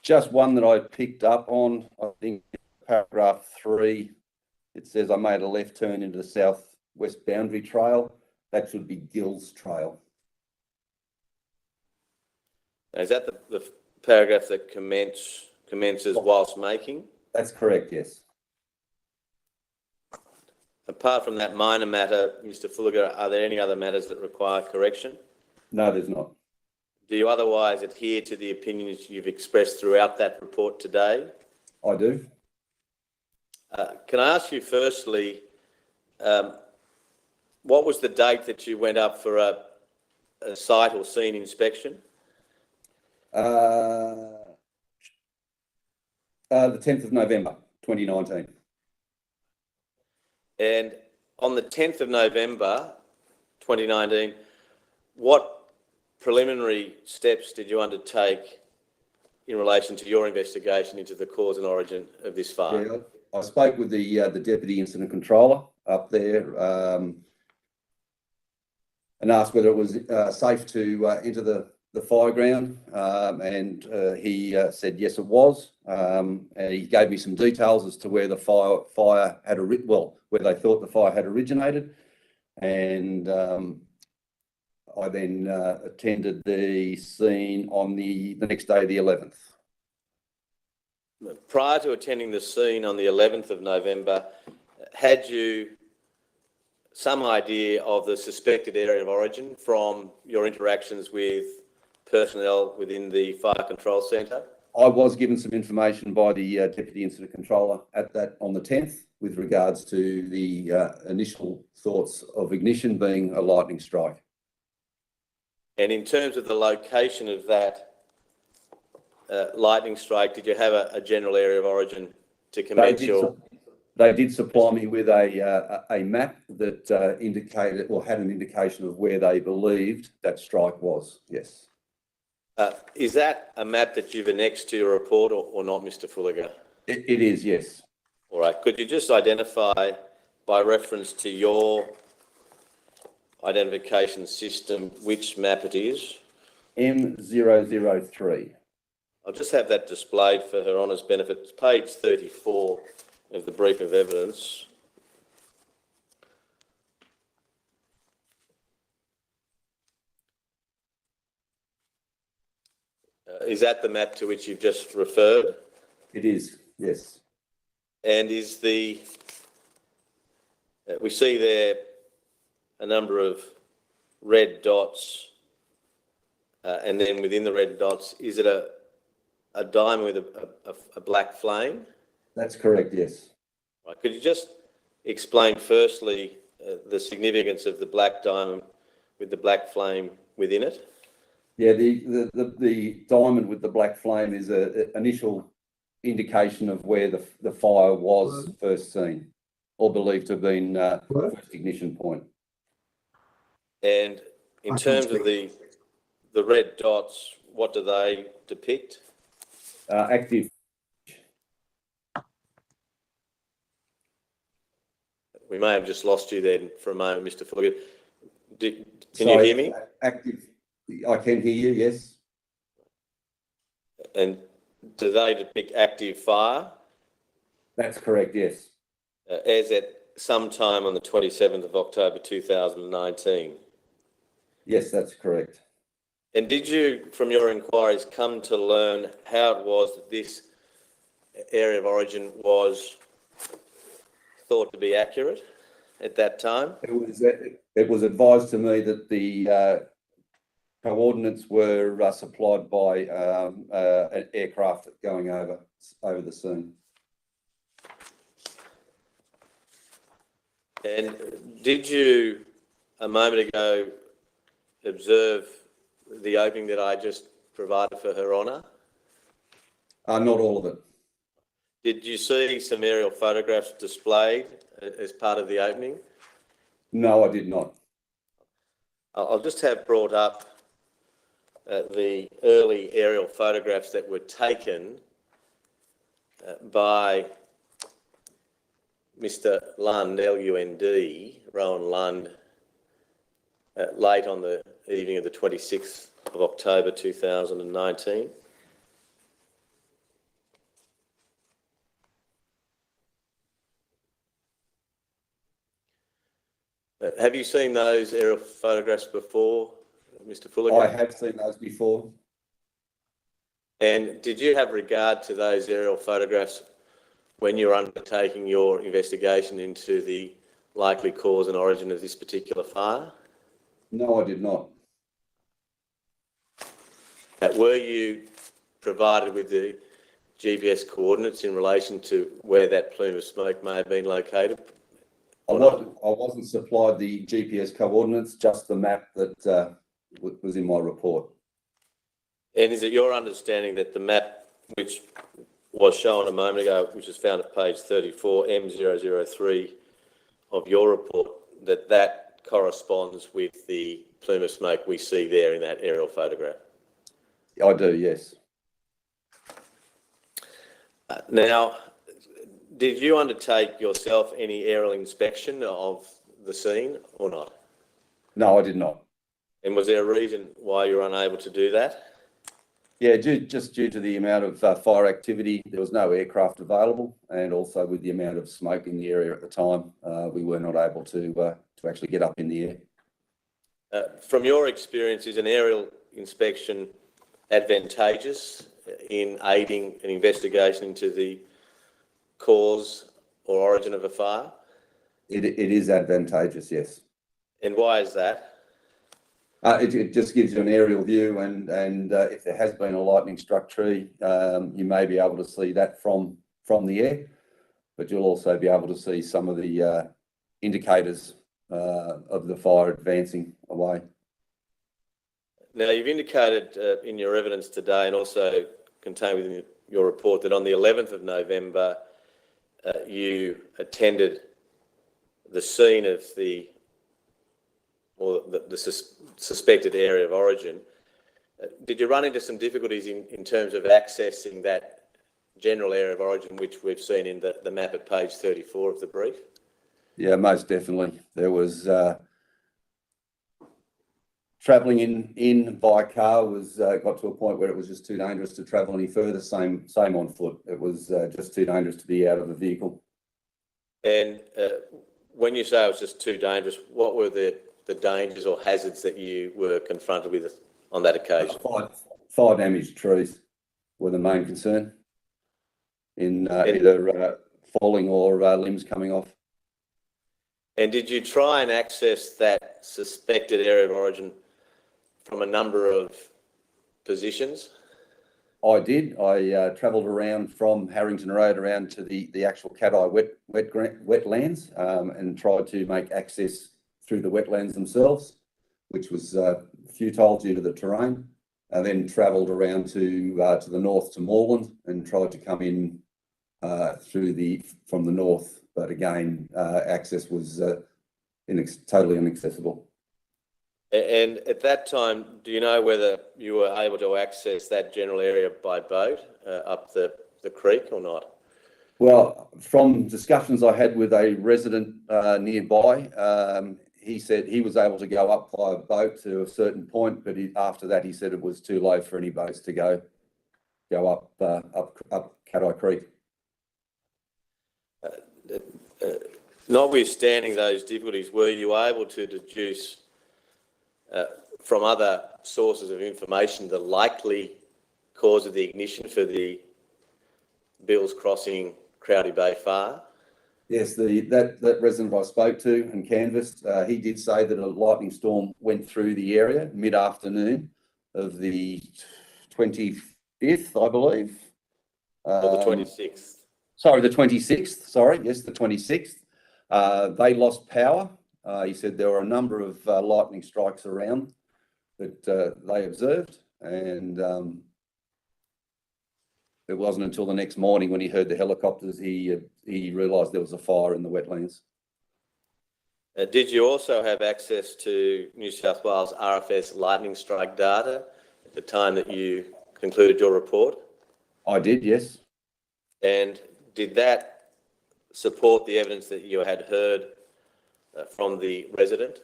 Just one that I picked up on, I think paragraph 3, it says I made a left turn into the southwest boundary trail. That should be Gills Trail. Is that the paragraph that commences whilst making? That's correct, yes. Apart from that minor matter, Mr Fullagar, are there any other matters that require correction? No, there's not. Do you otherwise adhere to the opinions you've expressed throughout that report today? I do. Can I ask you firstly, what was the date that you went up for a site or scene inspection? The 10th of November, 2019. And on the 10th of November, 2019, what preliminary steps did you undertake in relation to your investigation into the cause and origin of this fire? Yeah, I spoke with the Deputy Incident Controller up there and asked whether it was safe to enter the fire ground, and he said yes, it was. And he gave me some details as to where the fire had where they thought the fire had originated, and I then attended the scene on the next day, the 11th. Prior to attending the scene on the 11th of November, had you some idea of the suspected area of origin from your interactions with personnel within the Fire Control Centre? I was given some information by the Deputy Incident Controller on the 10th with regards to the initial thoughts of ignition being a lightning strike. And in terms of the location of that lightning strike, did you have a general area of origin to commence your... They did supply me with a map that indicated or had an indication of where they believed that strike was, yes. Is that a map that you've annexed to your report or not, Mr. Fullagar? It is, yes. All right. Could you just identify, by reference to your identification system, which map it is? M003. I'll just have that displayed for Her Honour's benefit. It's page 34 of the brief of evidence. Is that the map to which you've just referred? It is, yes. And is the... we see there a number of red dots, and then within the red dots, is it a diamond with a black flame? That's correct, yes. Right. Could you just explain firstly the significance of the black diamond with the black flame within it? Yeah, the diamond with the black flame is an initial indication of where the fire was first seen, or believed to have been the first ignition point. And in terms of the red dots, what do they depict? Active. We may have just lost you then for a moment, Mr. Fullagar. Can you hear me? Active. I can hear you, yes. And do they depict active fire? That's correct, yes. As at some time on the 27th of October 2019? Yes, that's correct. And did you, from your inquiries, come to learn how it was that this area of origin was thought to be accurate at that time? It was advised to me that the coordinates were supplied by an aircraft going over the scene. And did you, a moment ago, observe the opening that I just provided for Her Honour? Not all of it. Did you see some aerial photographs displayed as part of the opening? No, I did not. I'll just have brought up the early aerial photographs that were taken by Mr. Lund, L-U-N-D, Rowan Lund, late on the evening of the 26th of October 2019. Have you seen those aerial photographs before, Mr. Fullagar? I have seen those before. And did you have regard to those aerial photographs when you were undertaking your investigation into the likely cause and origin of this particular fire? No, I did not. Were you provided with the GPS coordinates in relation to where that plume of smoke may have been located? I wasn't supplied the GPS coordinates, just the map that was in my report. And is it your understanding that the map which was shown a moment ago, which is found at page 34, M003 of your report, that corresponds with the plume of smoke we see there in that aerial photograph? I do, yes. Now, did you undertake yourself any aerial inspection of the scene or not? No, I did not. And was there a reason why you were unable to do that? Yeah, just due to the amount of fire activity, there was no aircraft available, and also with the amount of smoke in the area at the time, we were not able to actually get up in the From your experience, is an aerial inspection advantageous in aiding an investigation into the cause or origin of a fire? It is advantageous, yes. And why is that? It just gives you an aerial view, and if there has been a lightning struck tree, you may be able to see that from the air, but you'll also be able to see some of the indicators of the fire advancing away. Now, you've indicated in your evidence today, and also contained within your report, that on the 11th of November, you attended the scene of the suspected area of origin. Did you run into some difficulties in terms of accessing that general area of origin, which we've seen in the map at page 34 of the brief? Yeah, most definitely. There was travelling in by car was got to a point where it was just too dangerous to travel any further. Same on foot. It was just too dangerous to be out of the vehicle. And when you say it was just too dangerous, what were the dangers or hazards that you were confronted with on that occasion? Fire damaged trees were the main concern, in either falling or limbs coming off. And did you try and access that suspected area of origin from a number of positions? I did. I travelled around from Harrington Road around to the actual Cat-Eye wetlands and tried to make access through the wetlands themselves, which was futile due to the terrain. And then travelled around to the north to Moreland and tried to come in from the north, but again, access was totally inaccessible. And at that time, do you know whether you were able to access that general area by boat up the creek or not? Well, from discussions I had with a resident nearby, he said he was able to go up by a boat to a certain point, but after that he said it was too low for any boats to go up Cat-Eye Creek. Notwithstanding those difficulties, were you able to deduce from other sources of information the likely cause of the ignition for the Bills Crossing Crowdy Bay fire? Yes, that resident I spoke to and canvassed, he did say that a lightning storm went through the area mid-afternoon of the 25th, I believe. Or the 26th? Sorry, the 26th. Sorry, yes, the 26th. They lost power. He said there were a number of lightning strikes around that they observed, and it wasn't until the next morning when he heard the helicopters he realised there was a fire in the wetlands. Did you also have access to New South Wales RFS lightning strike data at the time that you concluded your report? I did, yes. And did that support the evidence that you had heard from the resident?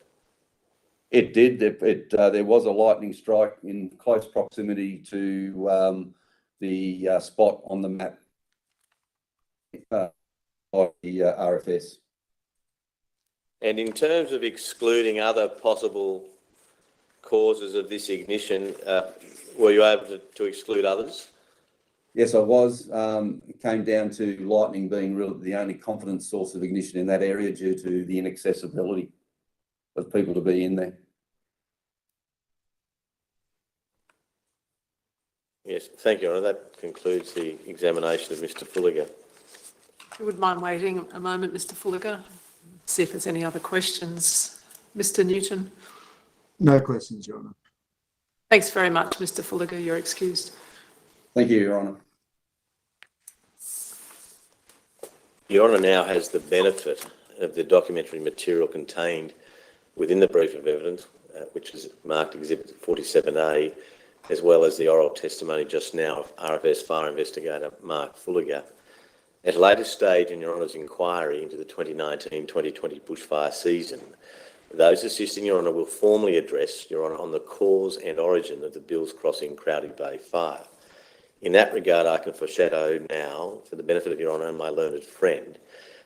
It did. There was a lightning strike in close proximity to the spot on the map of the RFS. And in terms of excluding other possible causes of this ignition, were you able to exclude others? Yes, I was. It came down to lightning being really the only confident source of ignition in that area due to the inaccessibility of people to be in there. Yes, thank you, Your Honour. That concludes the examination of Mr. Fullagar. If you wouldn't mind waiting a moment, Mr. Fullagar, see if there's any other questions. Mr. Newton? No questions, Your Honour. Thanks very much, Mr. Fullagar. You're excused. Thank you, Your Honour. Your Honour now has the benefit of the documentary material contained within the brief of evidence, which is marked Exhibit 47A, as well as the oral testimony just now of RFS Fire Investigator Mark Fullagar. At a later stage in Your Honour's inquiry into the 2019-2020 bushfire season, those assisting Your Honour will formally address Your Honour on the cause and origin of the Bills Crossing Crowdy Bay fire. In that regard, I can foreshadow now, for the benefit of Your Honour and my learned friend,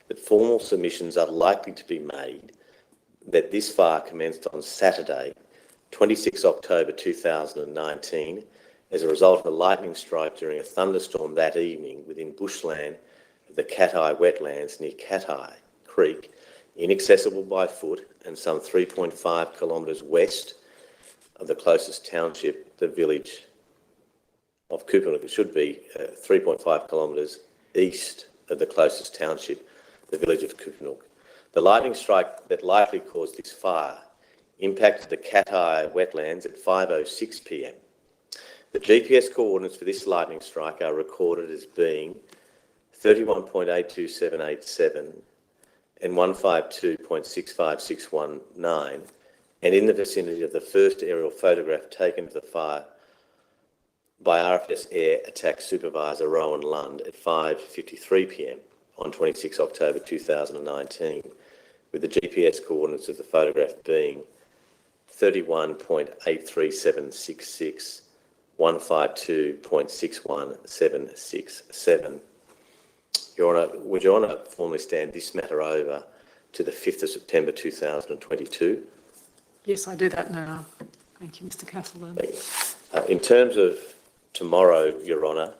that formal submissions are likely to be made that this fire commenced on Saturday, 26 October 2019 as a result of a lightning strike during a thunderstorm that evening within bushland of the Cat-Eye wetlands near Cat-Eye Creek, inaccessible by foot and some 3.5 kilometres west of the closest township, the village of Kupanook. It should be 3.5 kilometres east of the closest township, the village of Kupanook. The lightning strike that likely caused this fire impacted the Cat-Eye wetlands at 5:06 p.m. The GPS coordinates for this lightning strike are recorded as being 31.827887 and 152.65619, and in the vicinity of the first aerial photograph taken of the fire by RFS Air Attack Supervisor Rowan Lund at 5:53 p.m. on 26 October 2019, with the GPS coordinates of the photograph being 31.837766, 152.61767. Your Honour, would Your Honour formally stand this matter over to the 5th of September 2022? Yes, I do that now. Thank you, Mr Castleton. In terms of tomorrow, Your Honour,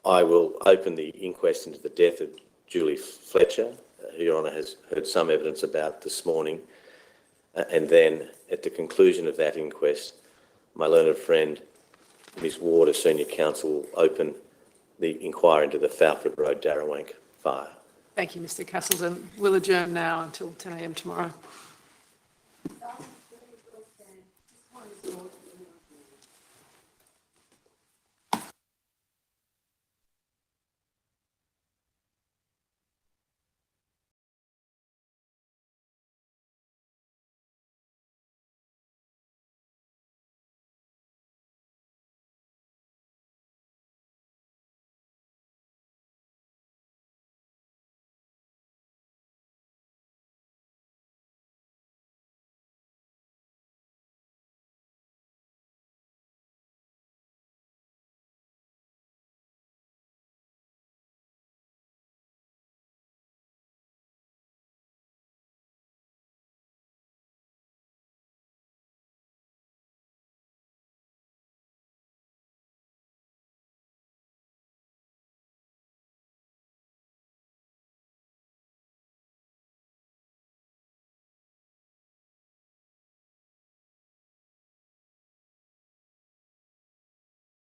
I will open the inquest into the death of Julie Fletcher, who Your Honour has heard some evidence about this morning, and then at the conclusion of that inquest, my learned friend, Ms Ward, as Senior Counsel, will open the inquiry into the Falford Road Darrawank fire. Thank you, Mr Castleton. We'll adjourn now until 10 a.m. tomorrow.